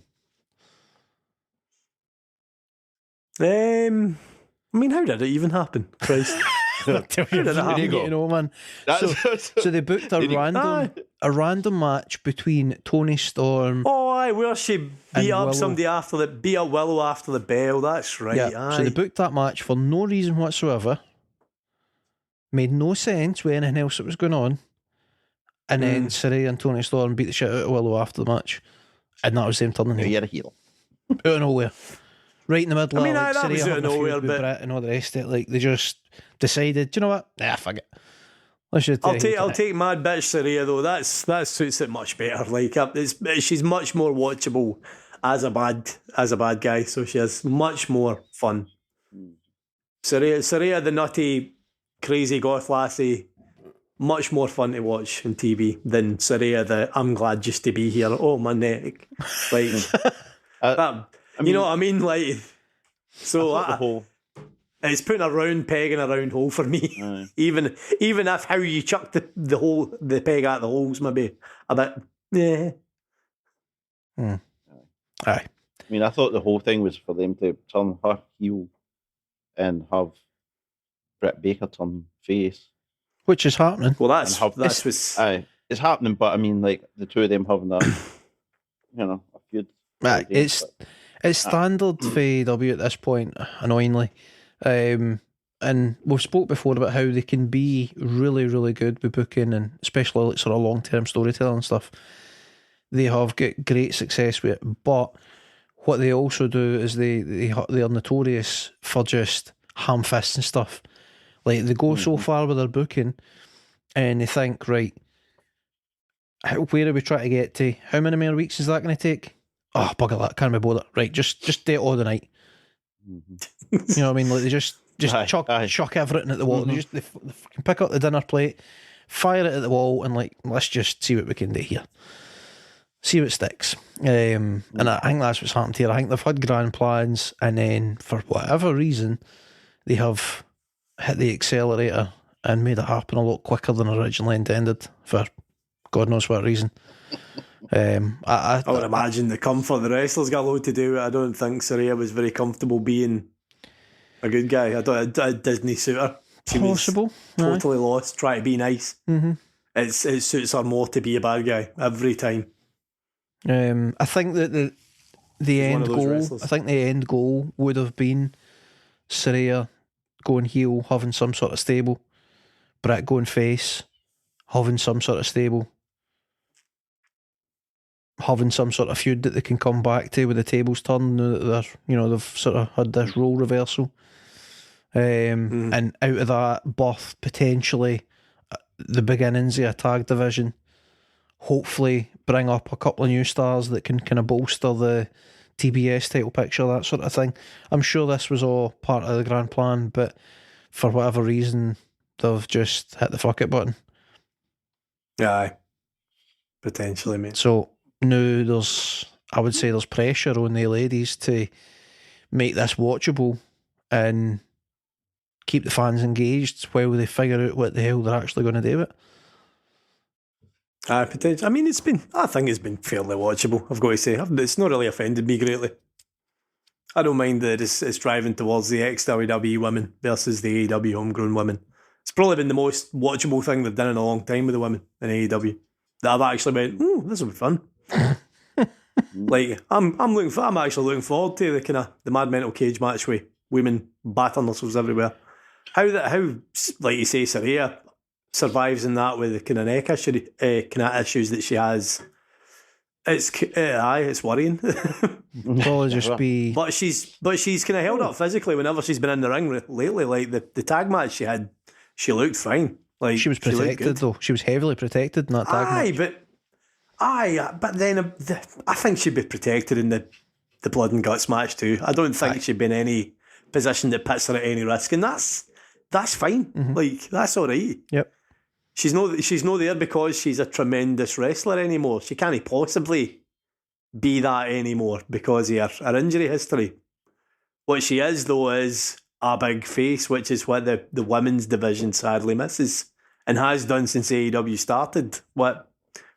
B: I mean, how did it even happen? Christ.
A: How did it happen? You know, man. So they booked a random match between Tony Storm.
B: Oh, aye, where she beat up somebody beat up Willow after the bell. That's right.
A: Yeah.
B: Aye.
A: So they booked that match for no reason whatsoever. Made no sense with anything else that was going on. And then Saraya and Tony Storm beat the shit out of Willow after the match. And that was them turning heel.
C: You're a heel.
A: Out of nowhere. Right in the middle.
B: I mean, that was out of nowhere, but
A: Brett and all the rest of it. Like, they just decided, you know what? Fuck it.
B: I'll take Mad Bitch Saraya though. That suits it much better. Like, she's much more watchable as a bad guy. So she has much more fun. Saraya, the nutty, crazy goth lassie, much more fun to watch on TV than Saraya, the I'm glad just to be here. Oh, my neck. Like, you know what I mean? Like, so it's putting a round peg in a round hole for me. Even if how you chuck the peg at the holes maybe a bit. Yeah.
A: Aye.
C: I mean, I thought the whole thing was for them to turn her heel and have Britt Baker turn face.
A: Which is happening.
B: Well,
C: it's happening, but I mean, like, the two of them having a, a feud.
A: Right, It's standard for AEW at this point, annoyingly. And we've spoke before about how they can be really, really good with booking, and especially like sort of long-term storytelling stuff. They have got great success with it, but what they also do is they are notorious for just ham-fisting stuff. Like, they go so far with their booking, and they think, right, where are we trying to get to? How many more weeks is that going to take? Oh, bugger that, can't be bothered. Right, just do it all the night. You know what I mean? Like, they just chuck everything at the wall. They can pick up the dinner plate, fire it at the wall, and like, let's just see what we can do here. See what sticks. And I think that's what's happened here. I think they've had grand plans, and then for whatever reason, they have hit the accelerator and made it happen a lot quicker than originally intended, for God knows what reason. I
B: would imagine the comfort the wrestlers got a lot to do with it. I don't think Saraya was very comfortable being a good guy. A Disney suitor. She
A: possible.
B: Was totally lost, trying to be nice. It suits her more to be a bad guy every time.
A: I think that the end goal. I think the end goal would have been Saraya going heel, having some sort of stable. Britt going face, having some sort of stable. Having some sort of feud that they can come back to with the tables turned. They've sort of had this role reversal. And out of that birth potentially the beginnings of a tag division. Hopefully bring up a couple of new stars that can kind of bolster the TBS title picture, that sort of thing. I'm sure this was all part of the grand plan, but for whatever reason they've just hit the fuck it button.
B: Yeah, potentially, mate.
A: So now I would say there's pressure on the ladies to make this watchable and keep the fans engaged while they figure out what the hell they're actually going to do with it.
B: Potentially. I mean, I think it's been fairly watchable, I've got to say. It's not really offended me greatly. I don't mind that it's driving towards the ex-WWE women versus the AEW homegrown women. It's probably been the most watchable thing they've done in a long time with the women in AEW. That I've actually went, this will be fun. Like, I'm actually looking forward to the kind of the Mad Mental Cage match with women battering themselves everywhere. How like you say, Saraya survives in that with the kind of neck issue, kind of issues that she has. It's worrying.
A: Probably just be.
B: But she's kind of held up physically whenever she's been in the ring lately. Like the tag match she had, she looked fine. Like,
A: she was protected though. She was heavily protected in that tag match.
B: But then I think she'd be protected in the blood and guts match too. I don't think she'd be in any position that puts her at any risk, and that's fine. Mm-hmm. Like, that's all right.
A: Yep.
B: She's no there because she's a tremendous wrestler anymore. She can't possibly be that anymore because of her injury history. What she is though is a big face, which is what the women's division sadly misses and has done since AEW started.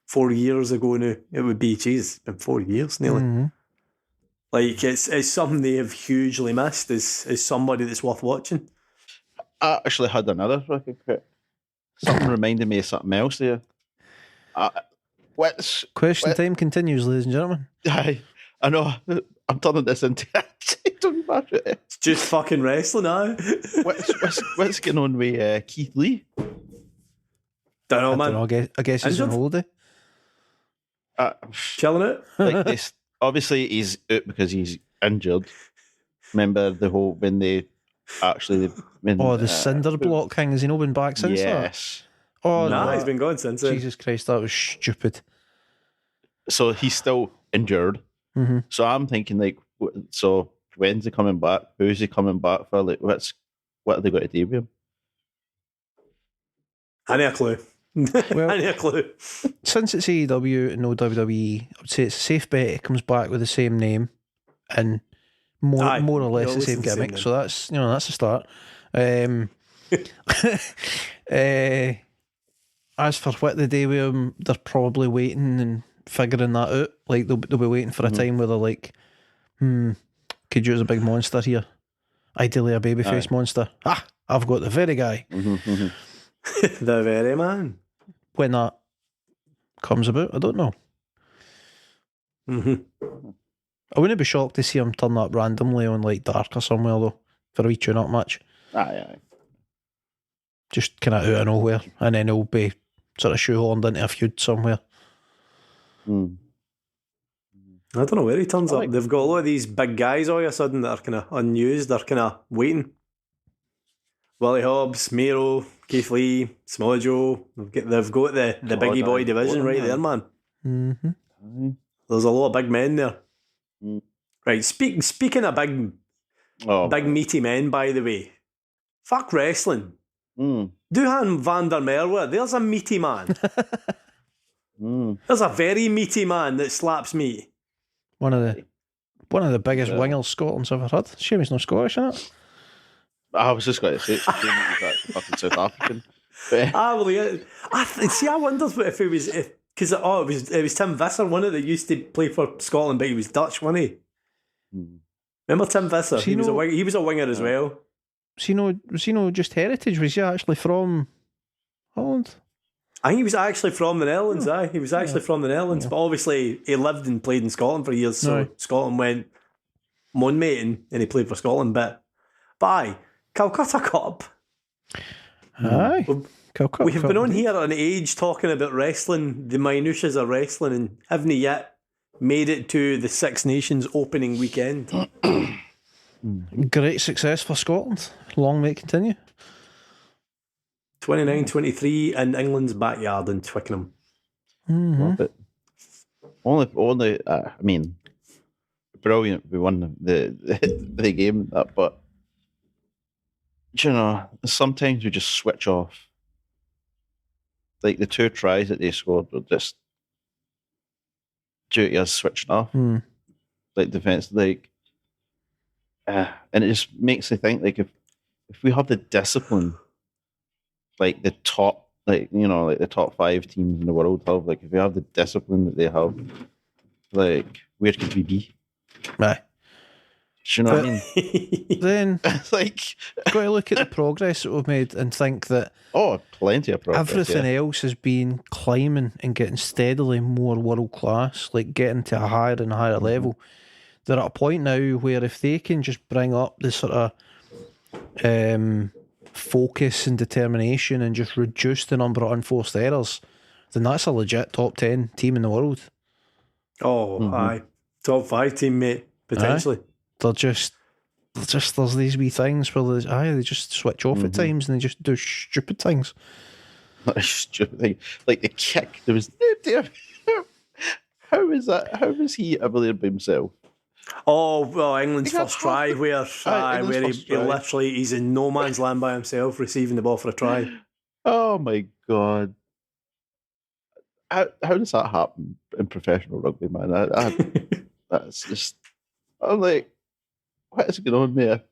B: 4 years ago now? It would be, it's been 4 years nearly. Mm-hmm. Like, it's something they have hugely missed is somebody that's worth watching.
C: I actually had another fucking quick. Something reminded me of something else there.
A: Question time continues, ladies and gentlemen.
C: I know. I'm turning this into
B: it's just fucking wrestling now.
C: What's going on with Keith Lee?
B: Don't know, man.
A: I guess he's on holiday.
B: Chilling it.
C: Like this, obviously he's out because he's injured. Remember the whole when they actually
A: the cinder block thing, has he not been back since that?
C: Yes.
B: Oh no, he's been gone since then.
A: Jesus Christ, that was stupid.
C: So he's still injured.
A: Mm-hmm.
C: So I'm thinking, like, so when's he coming back? Who's he coming back for? Like, what are they going to do with him?
B: I need a clue.
A: Well,
B: I need a clue.
A: Since it's AEW and no WWE, I would say it's a safe bet it comes back with the same name and more or less the same gimmick. So that's a start. As for what they do with him, they're probably waiting and figuring that out. Like, they'll be waiting for a time where they're like, could use a big monster here. Ideally a babyface monster. I've got the very guy.
B: The very man.
A: When that comes about, I don't know.
B: Mm-hmm.
A: I wouldn't be shocked to see him turn up randomly on like Dark or somewhere though for a wee tune-up match.
C: Aye.
A: Just kind of out of nowhere, and then he'll be sort of shoehorned into a feud somewhere.
B: I don't know where he turns up. They've got a lot of these big guys all of a sudden that are kind of unused. They're kind of waiting. Willie Hobbs, Miro, Keith Lee, Samoa Joe. They've got the biggie boy division right there, man.
A: Mm-hmm.
B: There's a lot of big men there. Right, speaking of big meaty men, by the way, fuck wrestling. Duhan van der Merwe, there's a meaty man. There's a very meaty man that slaps meat.
A: One of the biggest wingers Scotland's ever had. Shame he's not Scottish, isn't it?
C: I was just going to say, he's fucking South African.
B: I wondered if it was because it was Tim Visser, one of that used to play for Scotland, but he was Dutch, wasn't he? Remember Tim Visser? He was a winger as well.
A: Was he no just heritage? Was he actually from Holland?
B: I think he was actually from the Netherlands, He was actually from the Netherlands, but obviously he lived and played in Scotland for years, so Scotland went, "Mon mate," and he played for Scotland. But aye, Calcutta Cup.
A: Aye. Calcutta
B: we have been on here on Age talking about wrestling, the minutiae of wrestling, and haven't yet made it to the Six Nations opening weekend.
A: Great success for Scotland. Long may it continue.
B: 29-23 in England's backyard in Twickenham.
C: Love it. Only. I mean, brilliant. We won the game. But you know, sometimes we just switch off. Like the 2 tries that they scored were just due to us switching off. Like defense, and it just makes me think like if we have the discipline. Like the top, like the top 5 teams in the world have. Like if we have the discipline that they have, like where could we be?
A: Aye.
C: Do you know what I mean?
A: Then
C: it's like
A: got to look at the progress that we've made and think that
C: plenty of progress.
A: Everything else has been climbing and getting steadily more world class, like getting to a higher and higher level. They're at a point now where if they can just bring up this sort of focus and determination and just reduce the number of unforced errors, then that's a legit top 10 team in the world.
B: Aye. Top 5 team, mate, potentially.
A: They're just there's these wee things where they just switch off at times and they just do stupid things.
C: Not a stupid thing. Like the kick, there was how is that? How was he able to by himself?
B: Oh, well, England's first try where he literally, he's in no man's land by himself receiving the ball for a try.
C: Oh my God. How does that happen in professional rugby, man? That's just, I'm like, what is going on there?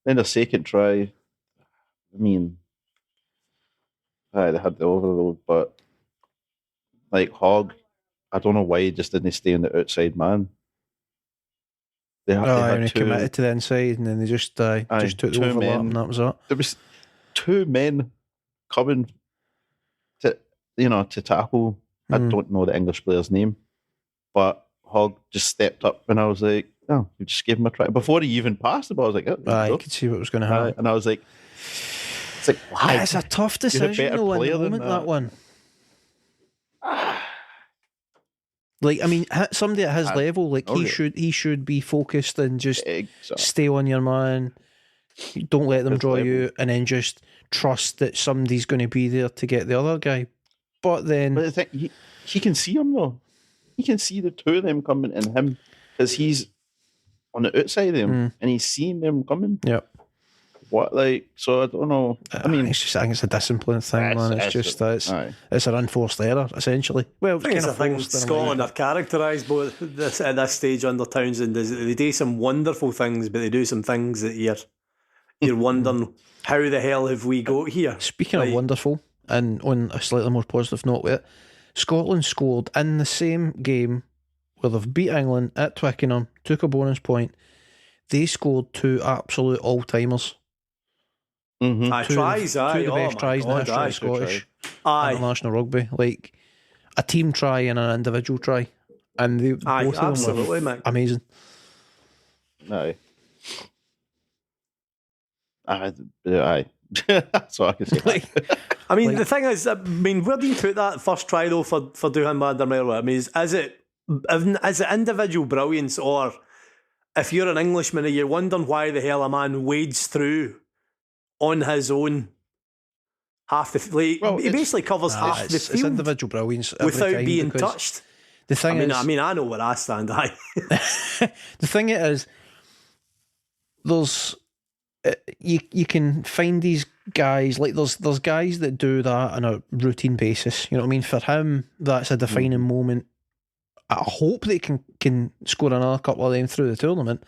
C: Then a second try. I mean, they had the overload, but like Hogg, I don't know why he just didn't stay on the outside man. They had
A: committed to the inside, and then they just took the overlap, and that was it.
C: There was 2 men coming to tackle. I don't know the English player's name, but Hogg just stepped up, and I was like, "Oh, you just gave him a try." Before he even passed the ball, I was like, "Oh,
A: you could see what was going to happen."
C: And I was like, "It's like, why?"
A: It's a tough decision, though, in the moment, that one. Like, I mean, somebody at his level, like he should be focused and just stay on your man. Don't let them draw you, and then just trust that somebody's going to be there to get the other guy. But the
C: thing, he can see him though. He can see the 2 of them coming and him because he's on the outside of them and he's seeing them coming.
A: Yep.
C: So I don't know. I mean,
A: I think it's a discipline thing, man. It's an unforced error, essentially. Well, it's kind of forced.
B: Scotland are characterised both at this stage under Townsend. They do some wonderful things, but they do some things that you're wondering how the hell have we got here.
A: Speaking of wonderful, and on a slightly more positive note with it, Scotland scored in the same game where they've beat England at Twickenham, took a bonus point. They scored 2 absolute all-timers.
B: Two
A: of the best tries in the history of Scottish international rugby. Like a team try and an individual try. And both of them were amazing.
C: Aye. Aye. That's what I can say.
B: I mean, the thing is, where do you put that first try though for Duhan van der Merwe? I mean, is it individual brilliance, or if you're an Englishman, are you wondering why the hell a man wades through on his own half the field? Well, he basically covers half the field.
A: It's individual brilliance
B: without being touched.
A: The thing is,
B: I know where I stand.
A: The thing is, there's you can find these guys, like there's guys that do that on a routine basis. You know what I mean? For him, that's a defining moment. I hope they can score another couple of them through the tournament,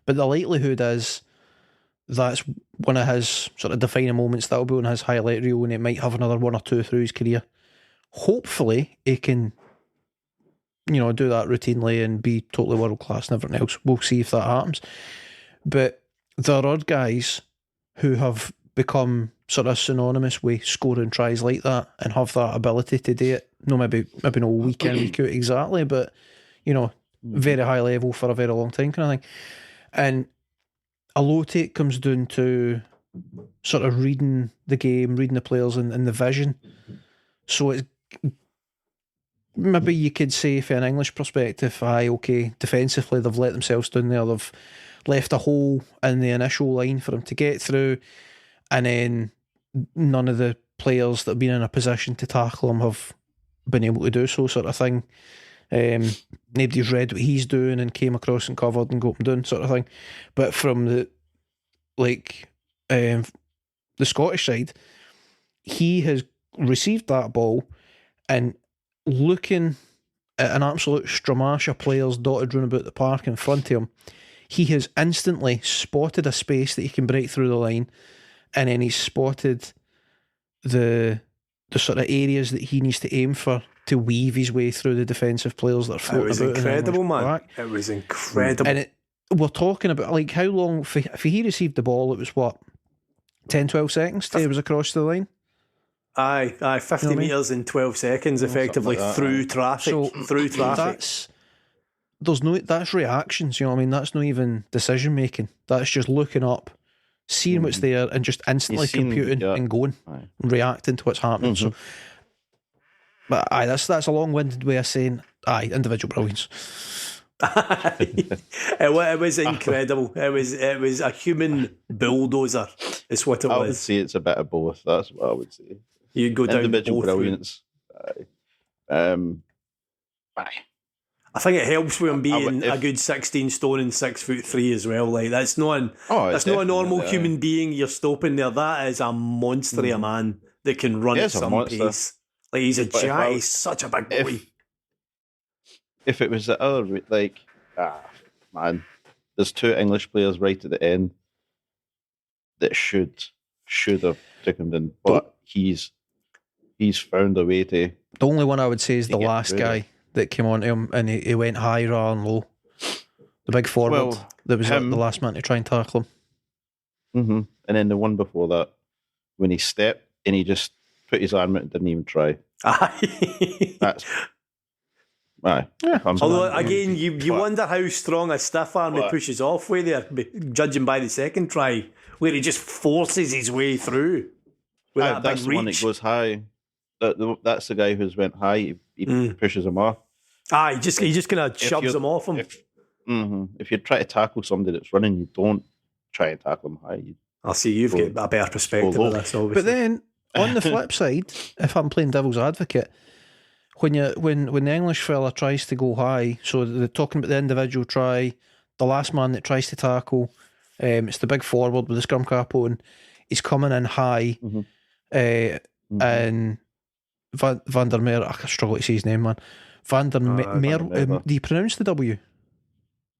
A: but the likelihood is that's one of his sort of defining moments. That'll be on his highlight reel, and it might have another one or two through his career. Hopefully, he can, do that routinely and be totally world class and everything else. We'll see if that happens. But there are guys who have become sort of synonymous with scoring tries like that and have that ability to do it. No, maybe no week in, week out exactly, but very high level for a very long time kind of thing. And a lot of it comes down to sort of reading the game, reading the players and the vision. So it's maybe you could say from an English perspective, defensively they've let themselves down there, they've left a hole in the initial line for him to get through, and then none of the players that have been in a position to tackle him have been able to do so, sort of thing. Nobody's read what he's doing and came across and covered and got him down, sort of thing. But from the Scottish side, he has received that ball and looking at an absolute stramash of players dotted round about the park in front of him, he has instantly spotted a space that he can break through the line, and then he's spotted the sort of areas that he needs to aim for to weave his way through the defensive players that are floating about.
B: It was incredible, man. It was incredible.
A: And we're talking about how long, if he received the ball, it was what, 10, 12 seconds till he was across the line?
B: Aye, 50 metres in 12 seconds, effectively, like through traffic.
A: That's reactions, you know what I mean? That's not even decision making. That's just looking up, seeing what's there, and just instantly computing and going, and reacting to what's happening. So, but that's a long-winded way of saying, individual brilliance.
B: It was incredible. It was a human bulldozer. Is what it was.
C: I would say it's a bit of both. That's what I would say.
B: You go down
C: individual brilliance.
B: I think it helps with him being a good 16 stone and 6'3" as well. Like that's not a normal human being you're stopping there. That is a monster of a man that can run at some pace. Like he's a giant. He's such a big boy.
C: If it was the other, man, there's two English players right at the end that should have taken him in, but he's found a way to.
A: The only one I would say is the last guy that came on to him and he went high rather than low. The big forward that was the last man to try and tackle him.
C: And then the one before that, when he stepped and he just put his arm out and didn't even try. That's. Aye. Yeah.
B: Although again, you wonder how strong a stiff arm he pushes off with there, judging by the second try, where he just forces his way through.
C: That's the one that goes high. That's the guy who's went high. He pushes him off.
B: He just kind of shoves him off him.
C: If you try to tackle somebody that's running, you don't try and tackle him high.
B: I'll see you've got a better perspective of this, obviously.
A: But then on the flip side, if I'm playing devil's advocate, when the English fella tries to go high, so they're talking about the individual try, the last man that tries to tackle, it's the big forward with the scrum cap on, he's coming in high, and Van der Meer, I struggle to say his name, man. Van der Meer, do you pronounce the W?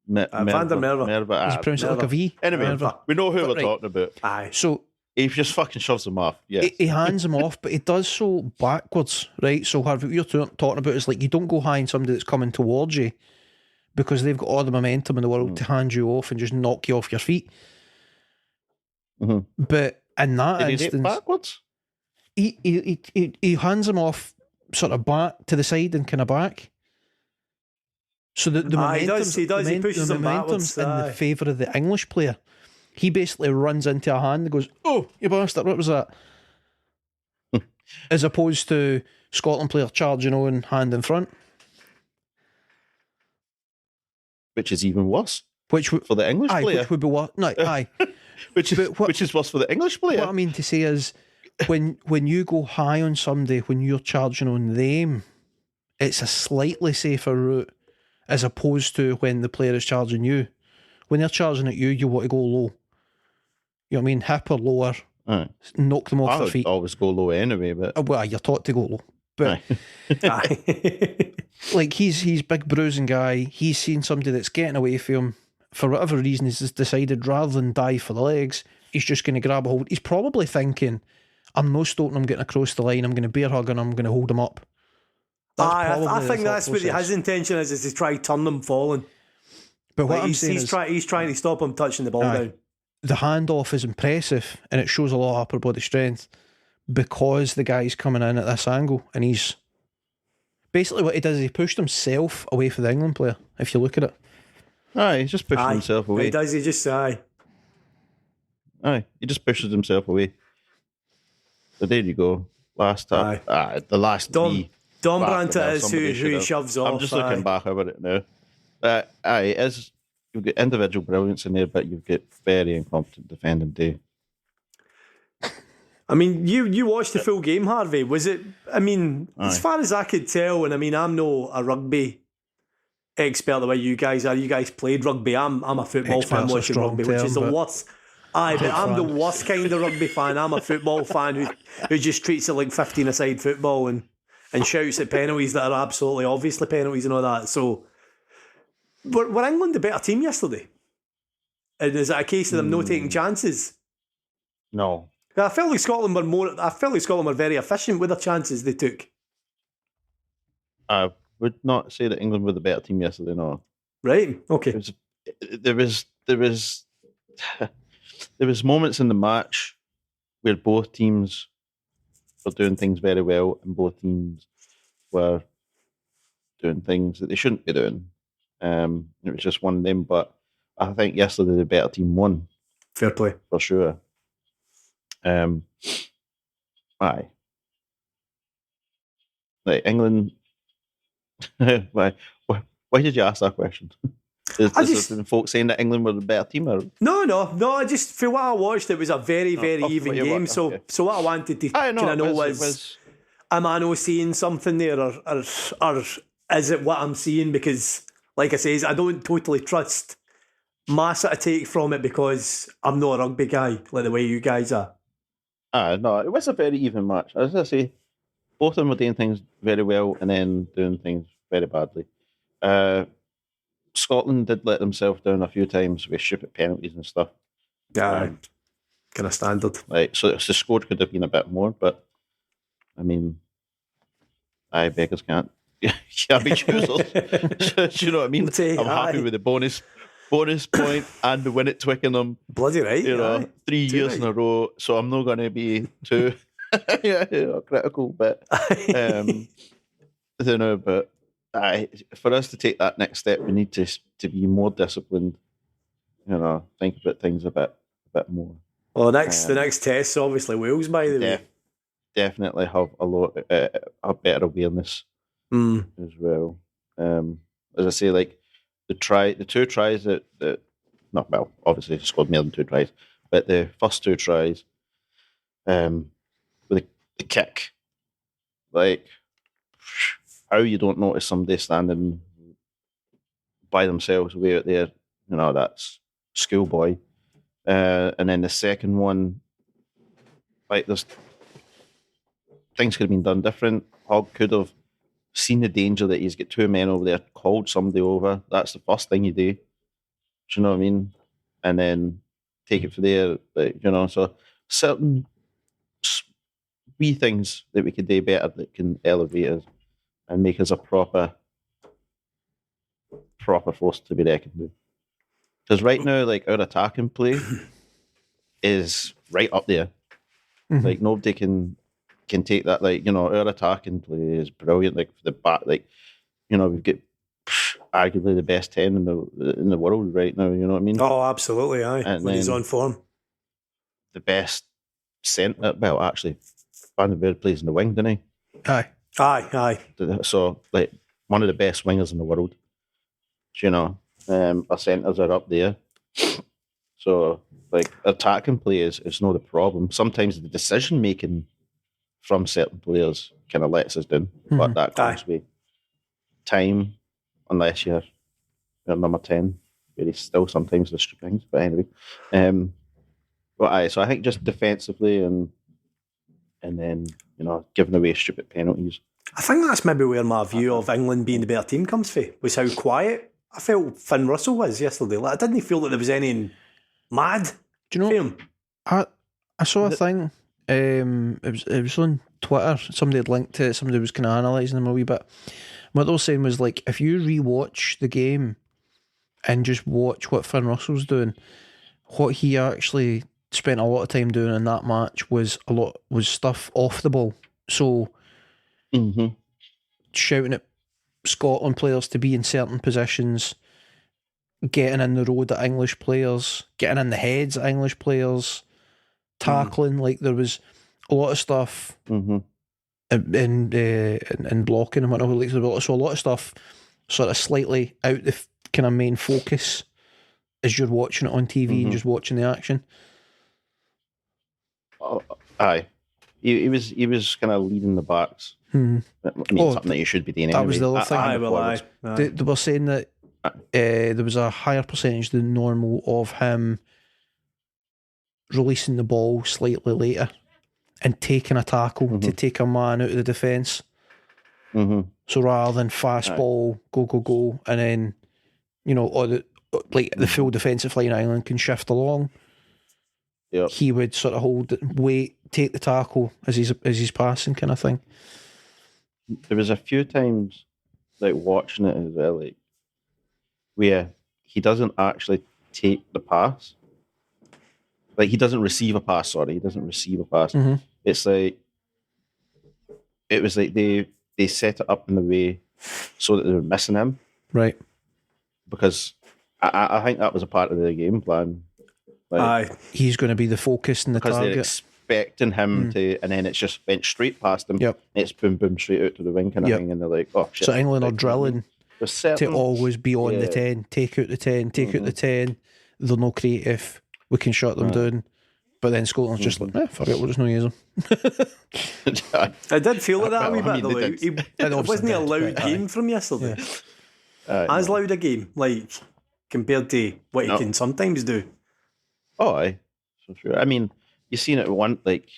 B: Van der Merwe.
A: Does he pronounce it like a V?
C: Anyway, we know who we're talking about.
B: Aye.
A: So
C: he just fucking shoves him off. Yes.
A: He hands him off, but he does so backwards, right? So Harvey, what you're talking about is like you don't go high on somebody that's coming towards you because they've got all the momentum in the world to hand you off and just knock you off your feet. But in that instance,
C: backwards?
A: He hands him off sort of back to the side and kind of back. So the momentum,
B: he does. He pushes them backwards
A: in the favour of the English player. He basically runs into a hand and goes, "Oh, you bastard! What was that?" As opposed to Scotland player charging on hand in front,
C: which is even worse.
A: Which
C: for the English player,
A: which would be what? No, aye.
C: which is worse for the English player.
A: What I mean to say is, when you go high on somebody, when you're charging on them, it's a slightly safer route as opposed to when the player is charging you. When they're charging at you, you want to go low. You know what I mean? Hip or lower, knock them off their feet.
C: I always go low anyway, but
A: well, you're taught to go low. But like he's big bruising guy. He's seen somebody that's getting away from him for whatever reason. He's just decided rather than dive for the legs, he's just going to grab a hold. He's probably thinking, "I'm no stopping him getting across the line. I'm going to bear hug and I'm going to hold him up."
B: I think that's what his intention is to try turn them falling.
A: But what I'm saying
B: he's trying to stop him touching the ball down.
A: The handoff is impressive and it shows a lot of upper body strength because the guy's coming in at this angle and he's basically what he does is he pushed himself away from the England player, if you look at it.
C: He's just pushing himself away.
B: He does, he just
C: he just pushes himself away. So there you go. Last time. The last three.
B: Dom Brandt is who he shoves off.
C: I'm just looking back over it now. It is. You've got individual brilliance in there, but you've got very incompetent defending too.
B: I mean, you watched the full game, Harvey. Was it? I mean, as far as I could tell, and I mean, I'm no a rugby expert the way you guys are. You guys played rugby. I'm a football fan watching rugby, which is the worst. But I'm the worst kind of rugby fan. I'm a football fan who just treats it like 15-a-side football and shouts at penalties that are absolutely obviously penalties and all that. So, were England the better team yesterday? And is it a case of them not taking chances?
C: No.
B: I felt like Scotland were very efficient with the chances they took.
C: I would not say that England were the better team yesterday. No.
B: Right. Okay.
C: There was moments in the match where both teams were doing things very well and both teams were doing things that they shouldn't be doing. It was just one of them, but I think yesterday the better team won.
B: Fair play.
C: For sure. Like England. why did you ask that question? Is there folks saying that England were the better team? Or?
B: No. I just feel what I watched, it was a very even game. So what I wanted to kind of know was, am I not seeing something there, or is it what I'm seeing? Because, like I says, I don't totally trust my sort of take from it because I'm not a rugby guy like the way you guys are.
C: No, it was a very even match. As I say, both of them were doing things very well and then doing things very badly. Scotland did let themselves down a few times with stupid penalties and stuff.
B: Yeah, kind of standard.
C: So the score could have been a bit more, but I mean, beggars can't be choosers. Do you know what I mean? I'm happy with the bonus point and the win at Twickenham.
B: Bloody right.
C: 3 years in a row. So I'm not going to be too critical, but I don't know. But for us to take that next step, we need to be more disciplined. Think about things a bit more. Well,
B: the next test, obviously Wales, by the way.
C: Definitely have a better awareness as well. As I say, like the two tries that obviously they scored more than 2 tries, but the first 2 tries, with the kick, like how you don't notice somebody standing by themselves way out there, that's schoolboy. And then the second one, like there's things could have been done different. Hogg could have seen the danger that he's got 2 men over there, called somebody over. That's the first thing you do. Do you know what I mean? And then take it from there. So certain wee things that we could do better that can elevate us and make us a proper force to be reckoned with. Because right now, like, our attacking play is right up there. Mm-hmm. Like, nobody can take that. Like, our attacking play is brilliant. Like, for the back, like, we've got arguably the best 10 in the world right now. You know what I mean?
B: Oh, absolutely, aye. And when he's on form,
C: the best centre. Well, actually, Van der Veer plays in the wing, didn't he?
B: Aye.
C: So, like, one of the best wingers in the world. You know, our centres are up there. So, like, attacking play is not the problem. Sometimes the decision making from certain players kind of lets us down, but that comes with time, unless you're number 10. Very still sometimes the things, but anyway. So I think just defensively and then, you know, giving away stupid penalties.
B: I think that's maybe where my view of England being the better team comes from, was how quiet I felt Finn Russell was yesterday. Like, I didn't feel that there was any mad. Do you know him?
A: I saw a thing. It was on Twitter. Somebody had linked to it. Somebody was kind of analysing them a wee bit. What they were saying was, like, if you rewatch the game and just watch what Finn Russell's doing, what he actually spent a lot of time doing in that match was stuff off the ball. So shouting at Scotland players to be in certain positions, getting in the road at English players, getting in the heads at English players, tackling. Like, there was a lot of stuff in blocking and whatnot. Like, so a lot of stuff sort of slightly out the kind of main focus as you're watching it on TV and just watching the action.
C: Aye, he was kind of leading the backs. I mean, something that you should be doing.
A: That
C: anyway.
A: was the other thing. They were saying that there was a higher percentage than normal of him releasing the ball slightly later and taking a tackle to take a man out of the defence. So rather than fast ball, go, and then, you know, the full defensive line of Ireland can shift along. Yep. He would sort of hold it, wait, take the tackle as he's passing, kind of thing.
C: There was a few times, like, watching it as well, like, where he doesn't actually take the pass. Like, he doesn't receive a pass, It's like, it was like they set it up in the way so that they were missing him.
A: Right.
C: Because I think that was a part of the game plan. Like,
A: he's going to be the focus and the
C: because
A: target.
C: They're expecting him to, and then it's just went straight past him.
A: Yep.
C: It's boom, straight out to the wing kind of thing, and they're like, oh shit.
A: So England are drilling to always be on the 10, take out the 10, take out the 10. They're no creative. We can shut them down. But then Scotland's just like, fuck it, we'll just not use them.
B: I did feel like that a wee bit, though. It wasn't a loud game from yesterday. As loud a game, like, compared to what you can sometimes do.
C: Oh, aye. So sure. I mean, you seen it one, like,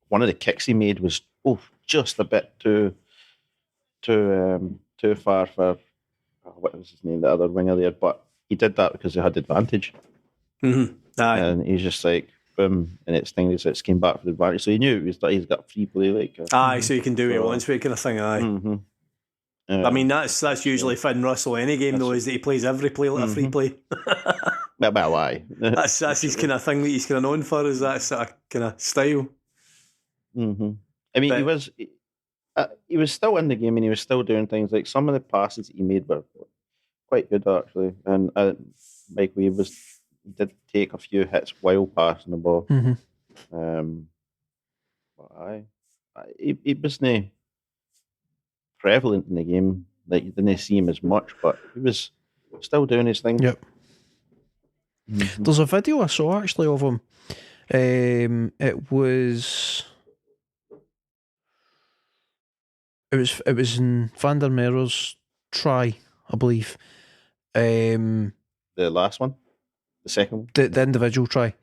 C: one of the kicks he made was just a bit too far for what was his name, the other winger there, but he did that because he had advantage.
B: Aye.
C: And he's just like, boom, and it's came back for the advantage. So he knew he's got free play, like.
B: So you can do it once, kind of thing. Aye. I mean, that's usually Finn Russell. Any game though, is that he plays every play like a free play.
C: Well, why?
B: that's his kind of thing that he's kind of known for, is that sort of kind of style.
C: I mean, he was still in the game and he was still doing things. Like, some of the passes that he made were quite good, actually. And Mike Wee he did take a few hits while passing the ball. But he wasn't prevalent in the game. Like, you didn't see him as much, but he was still doing his thing.
A: Yep. There's a video I saw actually of him. It was in Van der Merwe's try, I believe.
C: The last one, the second one,
A: the individual try.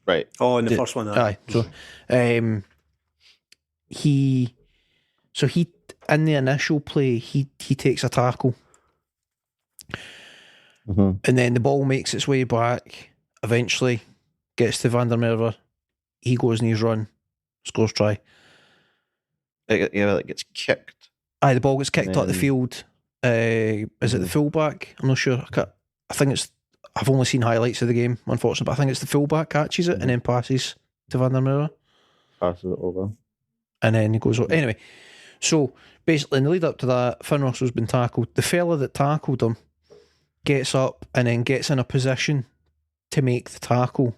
C: Right.
B: Oh, in the first one.
A: Aye. So, he in the initial play he takes a tackle. And then the ball makes its way back, eventually gets to Van der Merwe, he goes in his run, scores try.
C: It gets kicked.
A: Aye, the ball gets kicked out the field. Is it the fullback? I'm not sure. I think it's, I've only seen highlights of the game, unfortunately, but I think it's the fullback catches it and then passes to Van der Merwe.
C: Passes it over.
A: And then he goes, anyway, So basically, in the lead up to that, Finn Russell's been tackled. The fella that tackled him gets up and then gets in a position to make the tackle.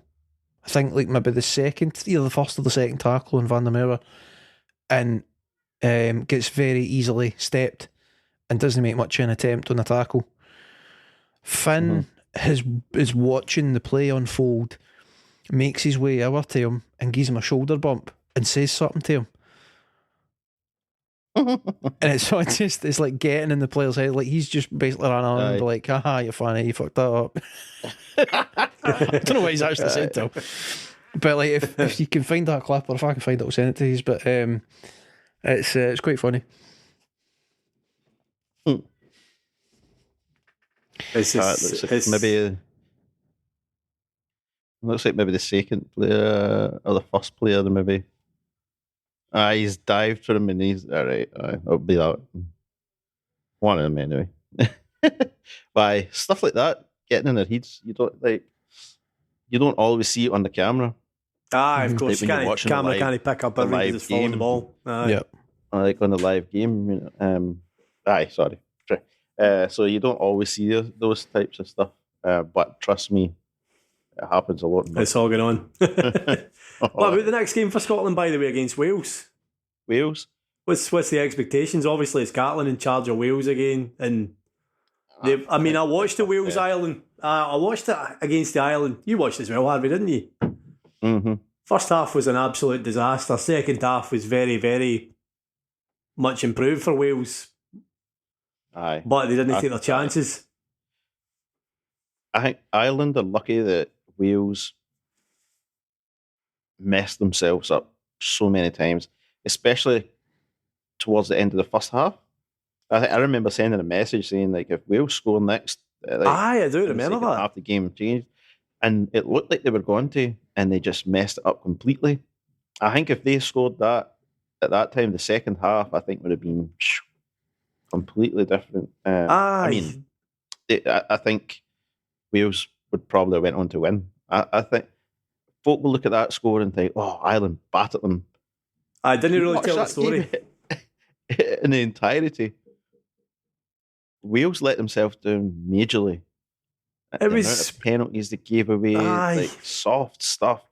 A: I think like maybe the second, either the first or the second tackle on Van der Merwe, and gets very easily stepped and doesn't make much of an attempt on the tackle. Finn is watching the play unfold, makes his way over to him and gives him a shoulder bump and says something to him. And it's like getting in the player's head. Like he's just basically ran on and be like, haha, you're funny, you fucked that up. I don't know what he's actually said to him. But like if you can find that clip, or if I can find it, I'll send it to you. But it's quite funny.
C: Looks like maybe the second player or the first player, maybe. He's dived for him and he's alright. It'll be that one of them anyway. By stuff like that, getting in their heads, you don't always see it on the camera.
B: Of course, like camera can't pick up everything that's following the ball.
A: Yeah,
C: like on the live game. Sorry. So you don't always see those types of stuff, but trust me, it happens a lot.
B: It's all going on. What about the next game for Scotland, by the way, against Wales?
C: Wales?
B: What's the expectations? Obviously, it's Scotland in charge of Wales again. And I watched the Wales Ireland. I watched it against the Ireland. You watched it as well, Harvey, didn't you?
C: Mm-hmm.
B: First half was an absolute disaster. Second half was very, very much improved for Wales.
C: Aye.
B: But they didn't take their chances.
C: I think Ireland are lucky that Wales messed themselves up so many times, especially towards the end of the first half. I remember sending a message saying, like, if Wales score next...
B: I do remember that.
C: Half the game changed. And it looked like they were going to, and they just messed it up completely. I think if they scored that at that time, the second half, I think would have been completely different. I think Wales would probably have went on to win. I think folk will look at that score and think, oh, Ireland battered them.
B: I didn't really tell the story.
C: In the entirety, Wales let themselves down majorly.
B: It
C: the
B: was
C: amount of penalties they gave away, like soft stuff.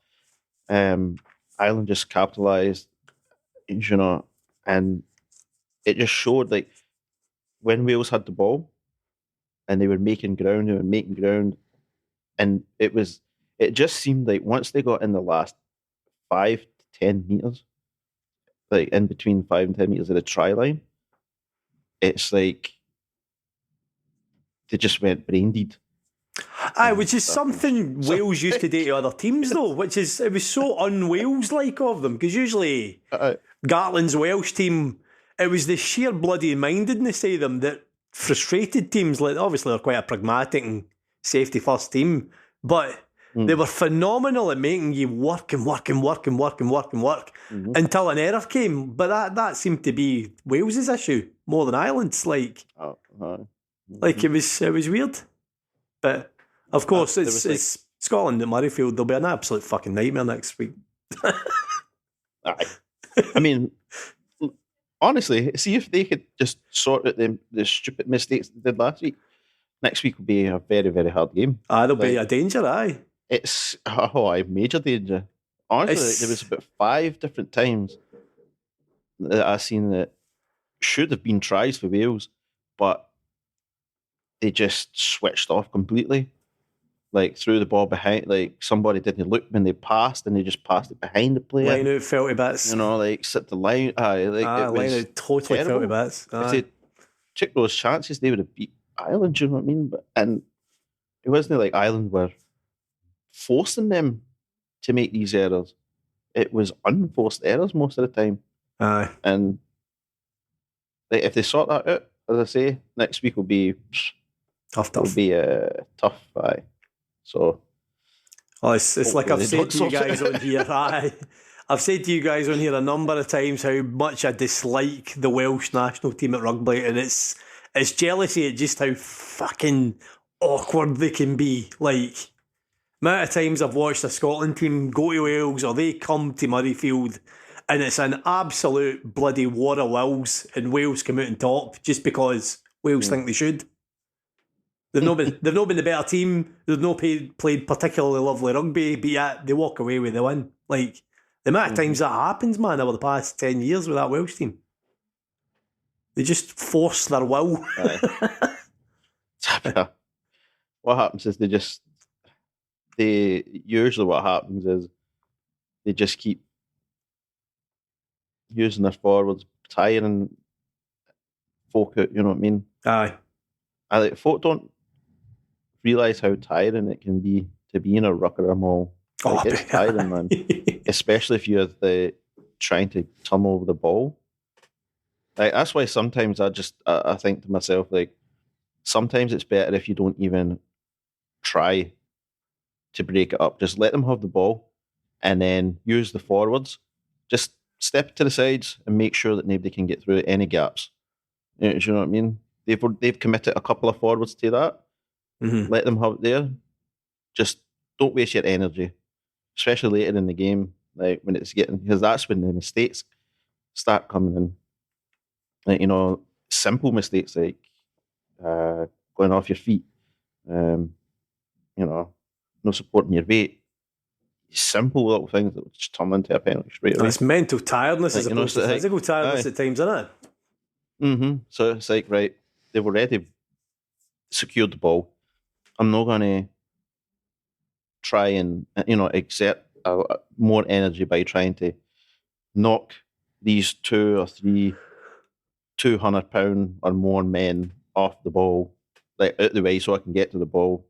C: Ireland just capitalised, and it just showed, like, when Wales had the ball and they were making ground, and it just seemed like once they got in the last 5 to 10 metres, like in between 5 and 10 metres of the try line, it's like they just went brain dead.
B: Which is something Wales used to do to other teams, though, it was so un-Wales-like of them, because usually Gatland's Welsh team, it was the sheer bloody mindedness of them that frustrated teams. Like, obviously, they're quite a pragmatic and safety-first team, but they were phenomenal at making you work until an error came. But that seemed to be Wales's issue more than Ireland's. Like it was weird. But of course, it's Scotland at Murrayfield. They'll be an absolute fucking nightmare next week.
C: I mean, honestly, see if they could just sort out the stupid mistakes they did last week. Next week will be a very, very hard game.
B: There'll be a danger,
C: It's a major danger. Honestly, there was about 5 different times that I've seen that should have been tries for Wales, but they just switched off completely. Like, threw the ball behind, like somebody didn't look when they passed, and they just passed it behind the player.
B: Line out, felt to bits.
C: Like sit the line. Line
B: out, totally felt to bits.
C: If they took those chances, they would have beat Ireland. You know what I mean? And it wasn't like Ireland were forcing them to make these errors. It was unforced errors most of the time. And if they sort that out, as I say, next week will be
B: tough.
C: Will be tough. So,
B: it's like I've said to you guys on here. I've said to you guys on here a number of times how much I dislike the Welsh national team at rugby, and it's jealousy at just how fucking awkward they can be. Like, amount of times I've watched a Scotland team go to Wales or they come to Murrayfield and it's an absolute bloody war of wills, and Wales come out on top just because Wales think they should. They've not been the better team. They've not played particularly lovely rugby, but yet they walk away with the win. Like, the amount of times that happens, man, over the past 10 years with that Welsh team. They just force their will.
C: What happens is usually what happens is they just keep using their forwards, tiring folk out, you know what I mean?
B: Aye.
C: Folk don't realise how tiring it can be to be in a ruck or a maul. It's tiring, man. Especially if you're trying to tumble over the ball. Like, that's why sometimes I think to myself, like, sometimes it's better if you don't even try to break it up. Just let them have the ball and then use the forwards. Just step to the sides and make sure that nobody can get through any gaps. Do you know what I mean? They've committed a couple of forwards to that. Mm-hmm. Let them have it there. Just don't waste your energy, especially later in the game, like when it's because that's when the mistakes start coming in. Like, simple mistakes like going off your feet, no supporting your weight. Simple little things that would just turn into a penalty straight away.
B: It's mental tiredness as opposed to physical tiredness at times, isn't it?
C: Mm-hmm. So it's like, right, they've already secured the ball. I'm not going to try and, exert more energy by trying to knock these 2 or 3 200-pound or more men off the ball, like out the way so I can get to the ball.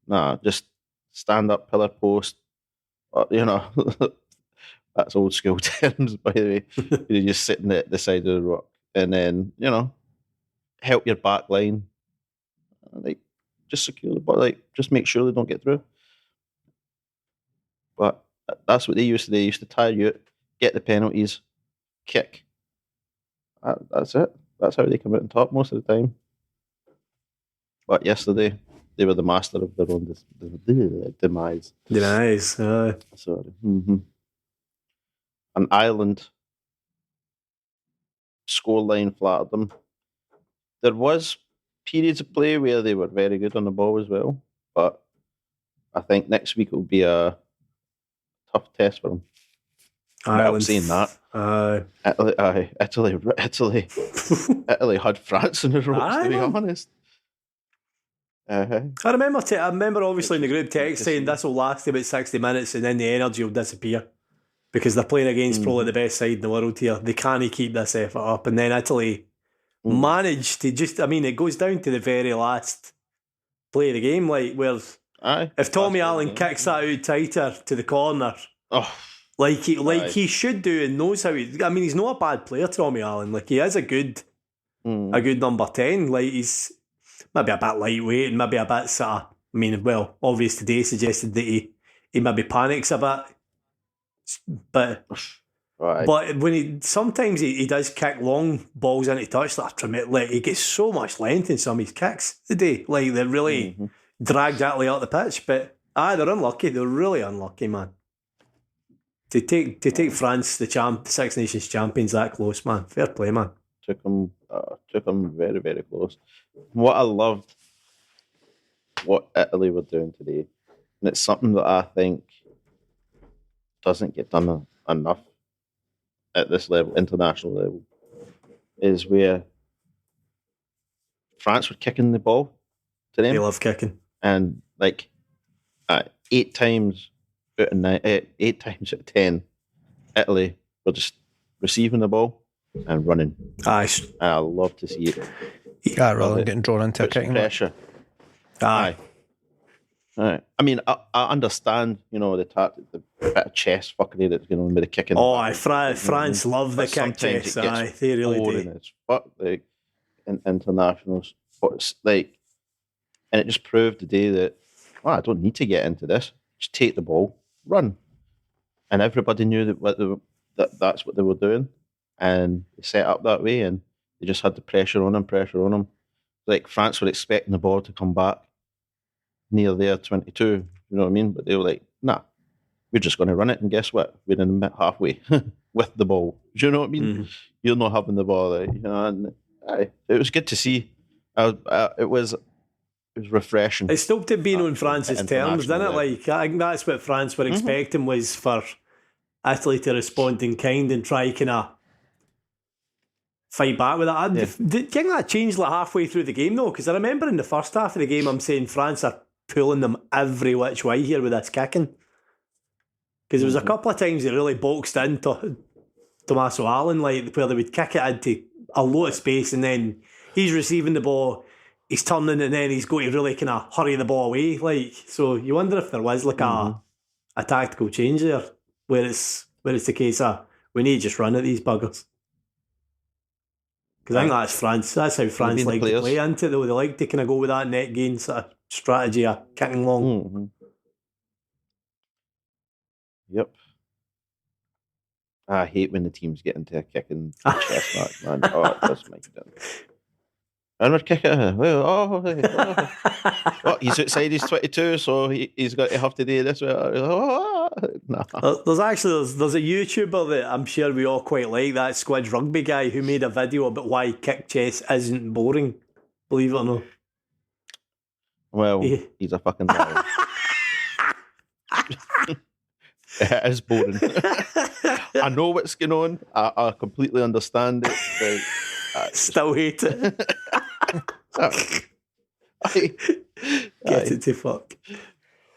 C: Nah, just stand up, pillar post. That's old school terms, by the way. You're just sitting at the side of the rock. And then, help your back line. Like, just secure the ball. Like, just make sure they don't get through. But that's what they used to do. They used to tire you out, get the penalties, kick. That's it. That's how they come out on top most of the time. But yesterday, they were the master of their own demise.
B: Demise,
C: Sorry. Mm-hmm. An Ireland scoreline flattered them. There was periods of play where they were very good on the ball as well, but I think next week will be a tough test for them. I'm saying that. Italy had France in the ropes, to be honest.
B: I remember obviously in the group text saying this will last about 60 minutes and then the energy will disappear because they're playing against probably the best side in the world here. They can't keep this effort up. And then Italy managed to it goes down to the very last play of the game, like where if Tommy Allen kicks that out tighter to the corner, like he should do and knows how he's not a bad player, Tommy Allen. Like, he is a good number 10. Like, he's maybe a bit lightweight and maybe a bit sort of, obvious today suggested that he maybe panics a bit. But when sometimes he does kick long balls into touch, like he gets so much length in some of his kicks today. Like, they really dragged Italy up the pitch. But they're unlucky. They're really unlucky, man. To take France, the Six Nations champions, that close, man. Fair play, man.
C: Took them very, very close. What I loved, what Italy were doing today, and it's something that I think doesn't get done enough at this level, international level, is where France were kicking the ball to them.
B: They love kicking.
C: And 8 times out of 10, Italy were just receiving the ball and running.
B: Aye.
C: And I love to see it.
A: Yeah, rather than getting drawn into a kicking
C: pressure.
B: Aye.
C: I mean, I understand, the tactic, the bit of chess fuckery that's going on with the kicking.
B: France love the kick chess. Aye, they really do.
C: It's in internationals, but it's like, and it just proved today that I don't need to get into this. Just take the ball, run, and everybody knew that that's what they were doing, and they set up that way, and they just had the pressure on them. Like, France were expecting the ball to come back near their 22, you know what I mean? But they were like, nah, we're just going to run it, and guess what? We're in halfway. with the ball. Do you know what I mean? You're not having the ball, and it was good to see. It was refreshing.
B: It's still to be on France's terms, isn't it? Like, I think that's what France were expecting, was for Italy to respond in kind and try kind of fight back with it. Do you think that changed like halfway through the game though? Because I remember in the first half of the game, I'm saying France are pulling them every which way here with this kicking. Because there was a couple of times they really boxed into Tommaso Allen, like where they would kick it into a lot of space, and then he's receiving the ball, he's turning, and then he's going to really kind of hurry the ball away. Like, so you wonder if there was like a tactical change there, where it's the case of we need to just run at these buggers. Because I think that's France. That's how France like to play into it, though. They like to kind of go with that net gain sort of strategy of kicking long.
C: Yep. I hate when the teams get into a kicking chest match, man. Oh, it does make sense. And we're kicking. Oh, he's outside his 22, so he's got to have to do this. No.
B: There's a YouTuber that I'm sure we all quite like, that Squidge Rugby guy, who made a video about why kick chess isn't boring. Believe it or not.
C: Well, he's a fucking liar. It is boring. I know what's going on. I completely understand it.
B: Still hate it. Get it to fuck.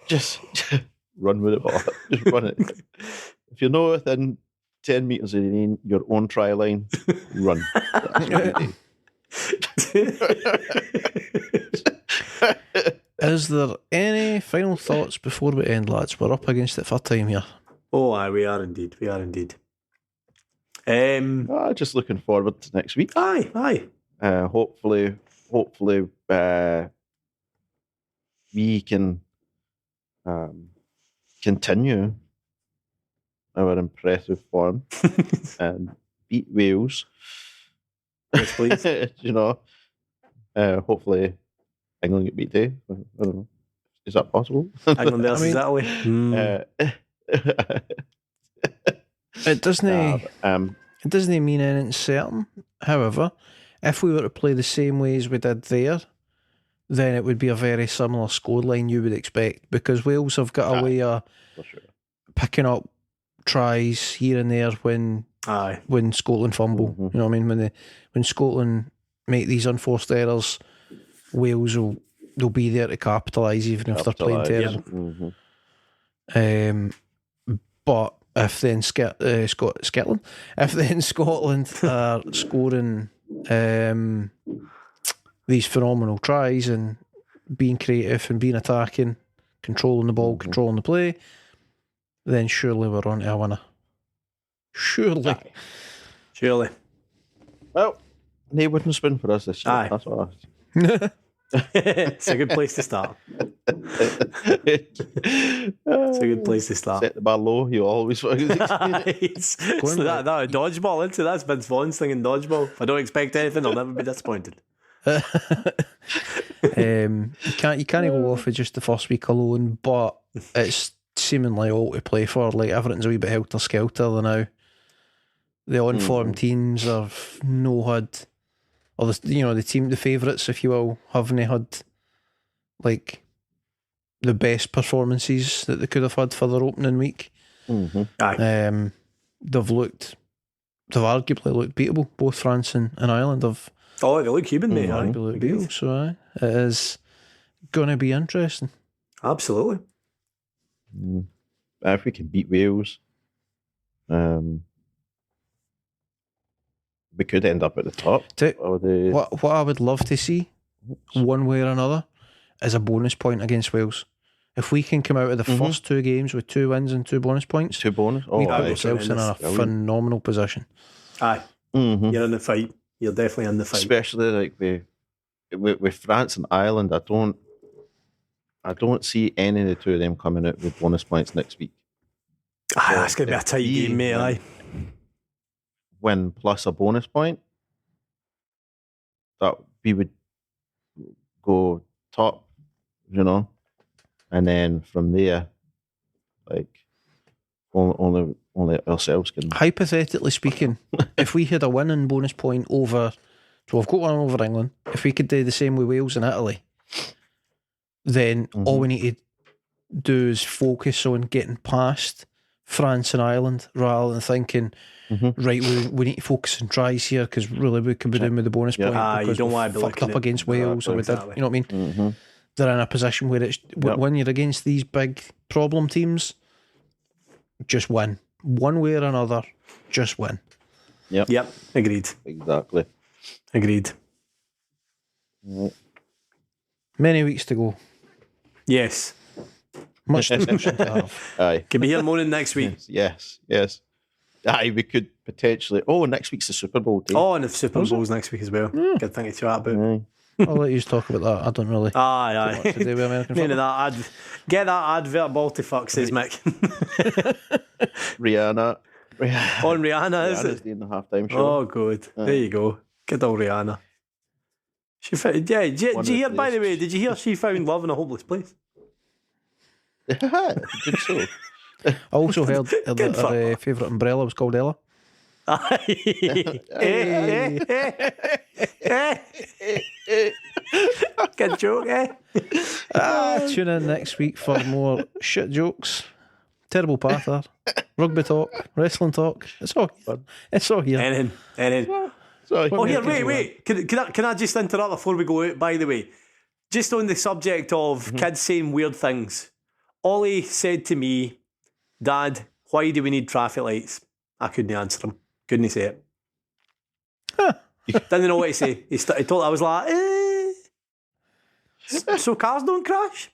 C: Just run with it, ball. Just run it. If you're not within 10 metres of your own try line, run. That's what you do.
A: Is there any final thoughts before we end, lads? We're up against it for time here.
B: Oh, aye, we are indeed.
C: Just looking forward to next week.
B: Aye.
C: Hopefully, we can continue our impressive form and beat Wales.
B: Yes, please.
C: Hopefully England get beat too. I don't know. Is that possible?
B: England versus Italy.
A: It doesn't mean anything certain. However, if we were to play the same way as we did there, then it would be a very similar scoreline you would expect, because Wales have got a way of picking up tries here and there when Scotland fumble. You know what I mean? When Scotland make these unforced errors, Wales they'll be there to capitalise, even if they're playing terrible. But if then Scotland, if then Scotland are scoring these phenomenal tries and being creative and being attacking, controlling the ball, controlling the play, then surely we're on to a winner. Surely.
C: Well, they wouldn't spin for us this year.
B: Aye.
C: That's what
B: It's a good place to start. It's a good place to start.
C: Set the bar low, you always
B: it's that dodgeball, isn't it? That's Vince Vaughn's thing in dodgeball. If I don't expect anything, I'll never be disappointed.
A: You can't go off with just the first week alone, but it's seemingly all to play for. Like, everything's a wee bit helter-skelter now. The on-form teams have no had, or the favourites, if you will, haven't had like the best performances that they could have had for their opening week. They've arguably looked beatable. Both France and Ireland have.
B: Oh, they look human, mate.
A: They look beatable. So it is going to be interesting.
B: Absolutely.
C: If we can beat Wales, we could end up at the top.
A: What I would love to see, one way or another, is a bonus point against Wales. If we can come out of the first two games with 2 wins and 2 bonus points, we put ourselves in a phenomenal position.
B: Aye. You're in the fight. You're definitely in the fight.
C: Especially like with France and Ireland, I don't see any of the two of them coming out with bonus points next week.
B: That's going to be a tight game, mate. Aye.
C: Win plus a bonus point, that we would go top, and then from there, like only only ourselves can.
A: Hypothetically speaking, if we had a winning bonus point over, so we've got one over England, if we could do the same with Wales and Italy, then all we need to do is focus on getting past France and Ireland rather than thinking, right, we need to focus on tries here because really we could be doing with the bonus point because
B: you don't want to be
A: fucked up against Wales or we did, you know what I mean? They're in a position where it's when you're against these big problem teams, just win. One way or another, just win.
B: Yep. Agreed.
C: Exactly.
B: Agreed.
C: Right.
A: Many weeks to go.
B: Yes.
A: Much discussion to have.
C: Aye.
B: Can be here morning next week.
C: Yes. Aye, we could potentially. Oh, next week's the Super Bowl day.
B: Oh, and the Super Bowl's next week as well. Good thing to chat about.
C: Aye.
A: I'll let you talk about that. I don't really.
B: Aye.
A: To do with American
B: None of
A: football.
B: that. Get that advert ball to fuck, says Mick.
C: Rihanna.
B: On Rihanna, is
C: Rihanna's
B: it?
C: doing the halftime show.
B: Oh, good. There you go. Good old Rihanna. She found, did you hear, by the way, did you hear she found love in a hopeless place?
C: Good so.
A: I also heard that her favourite umbrella was called Ella.
B: Good joke, eh?
A: Tune in next week for more shit jokes, terrible pather, rugby talk, wrestling talk. It's all here. It's all here.
B: Anything.
C: Sorry.
B: Oh, here, wait. Can I just interrupt before we go out, by the way? Just on the subject of kids saying weird things. Ollie said to me, Dad, why do we need traffic lights? I couldn't answer him. Couldn't say it. Didn't know what to say. He told. I was like, so cars don't crash?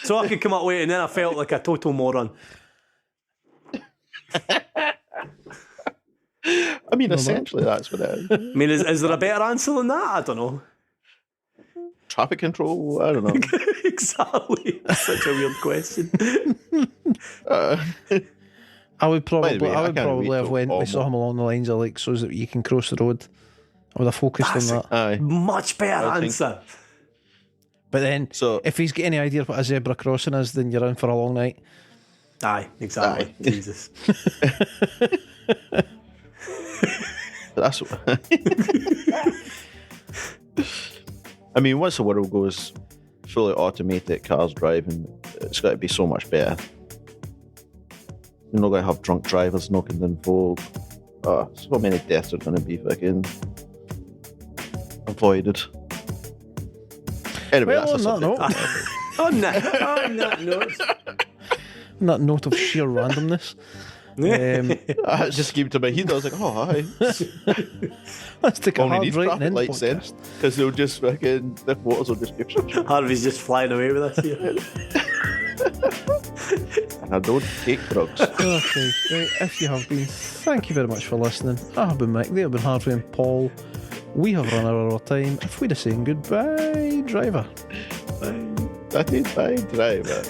B: So I could come up with it, and then I felt like a total moron.
C: I mean, essentially, that's what it is.
B: I mean, is there a better answer than that? I don't know.
C: Traffic control? I don't know.
B: Exactly. Such a weird question.
A: I would probably
C: wait
A: have went with something along the lines of like, so that you can cross the road. I would have focused on that.
C: Aye.
B: Much better answer.
A: But then, if he's got any idea what a zebra crossing is, then you're in for a long night.
B: Aye, exactly. Aye. Jesus.
C: That's what. I mean, once the world goes fully automated cars driving, it's got to be so much better. You're not going to have drunk drivers knocking down folk. Oh, so many deaths are going to be fucking avoided. Anyway,
A: well,
C: that's
A: on that note.
B: On that note.
A: On that note of sheer randomness.
C: I just came to my head. I was like, oh, hi.
A: Let's take a hard right in
C: lights then, because they'll just fucking the photos will just give.
B: Harvey's just flying away with us here.
C: And I don't take drugs.
A: Okay, right. If you have been, thank you very much for listening. I have been Mick. They have been Harvey and Paul. We have run out of our time. If we'd have saying goodbye, driver.
C: Bye, driver.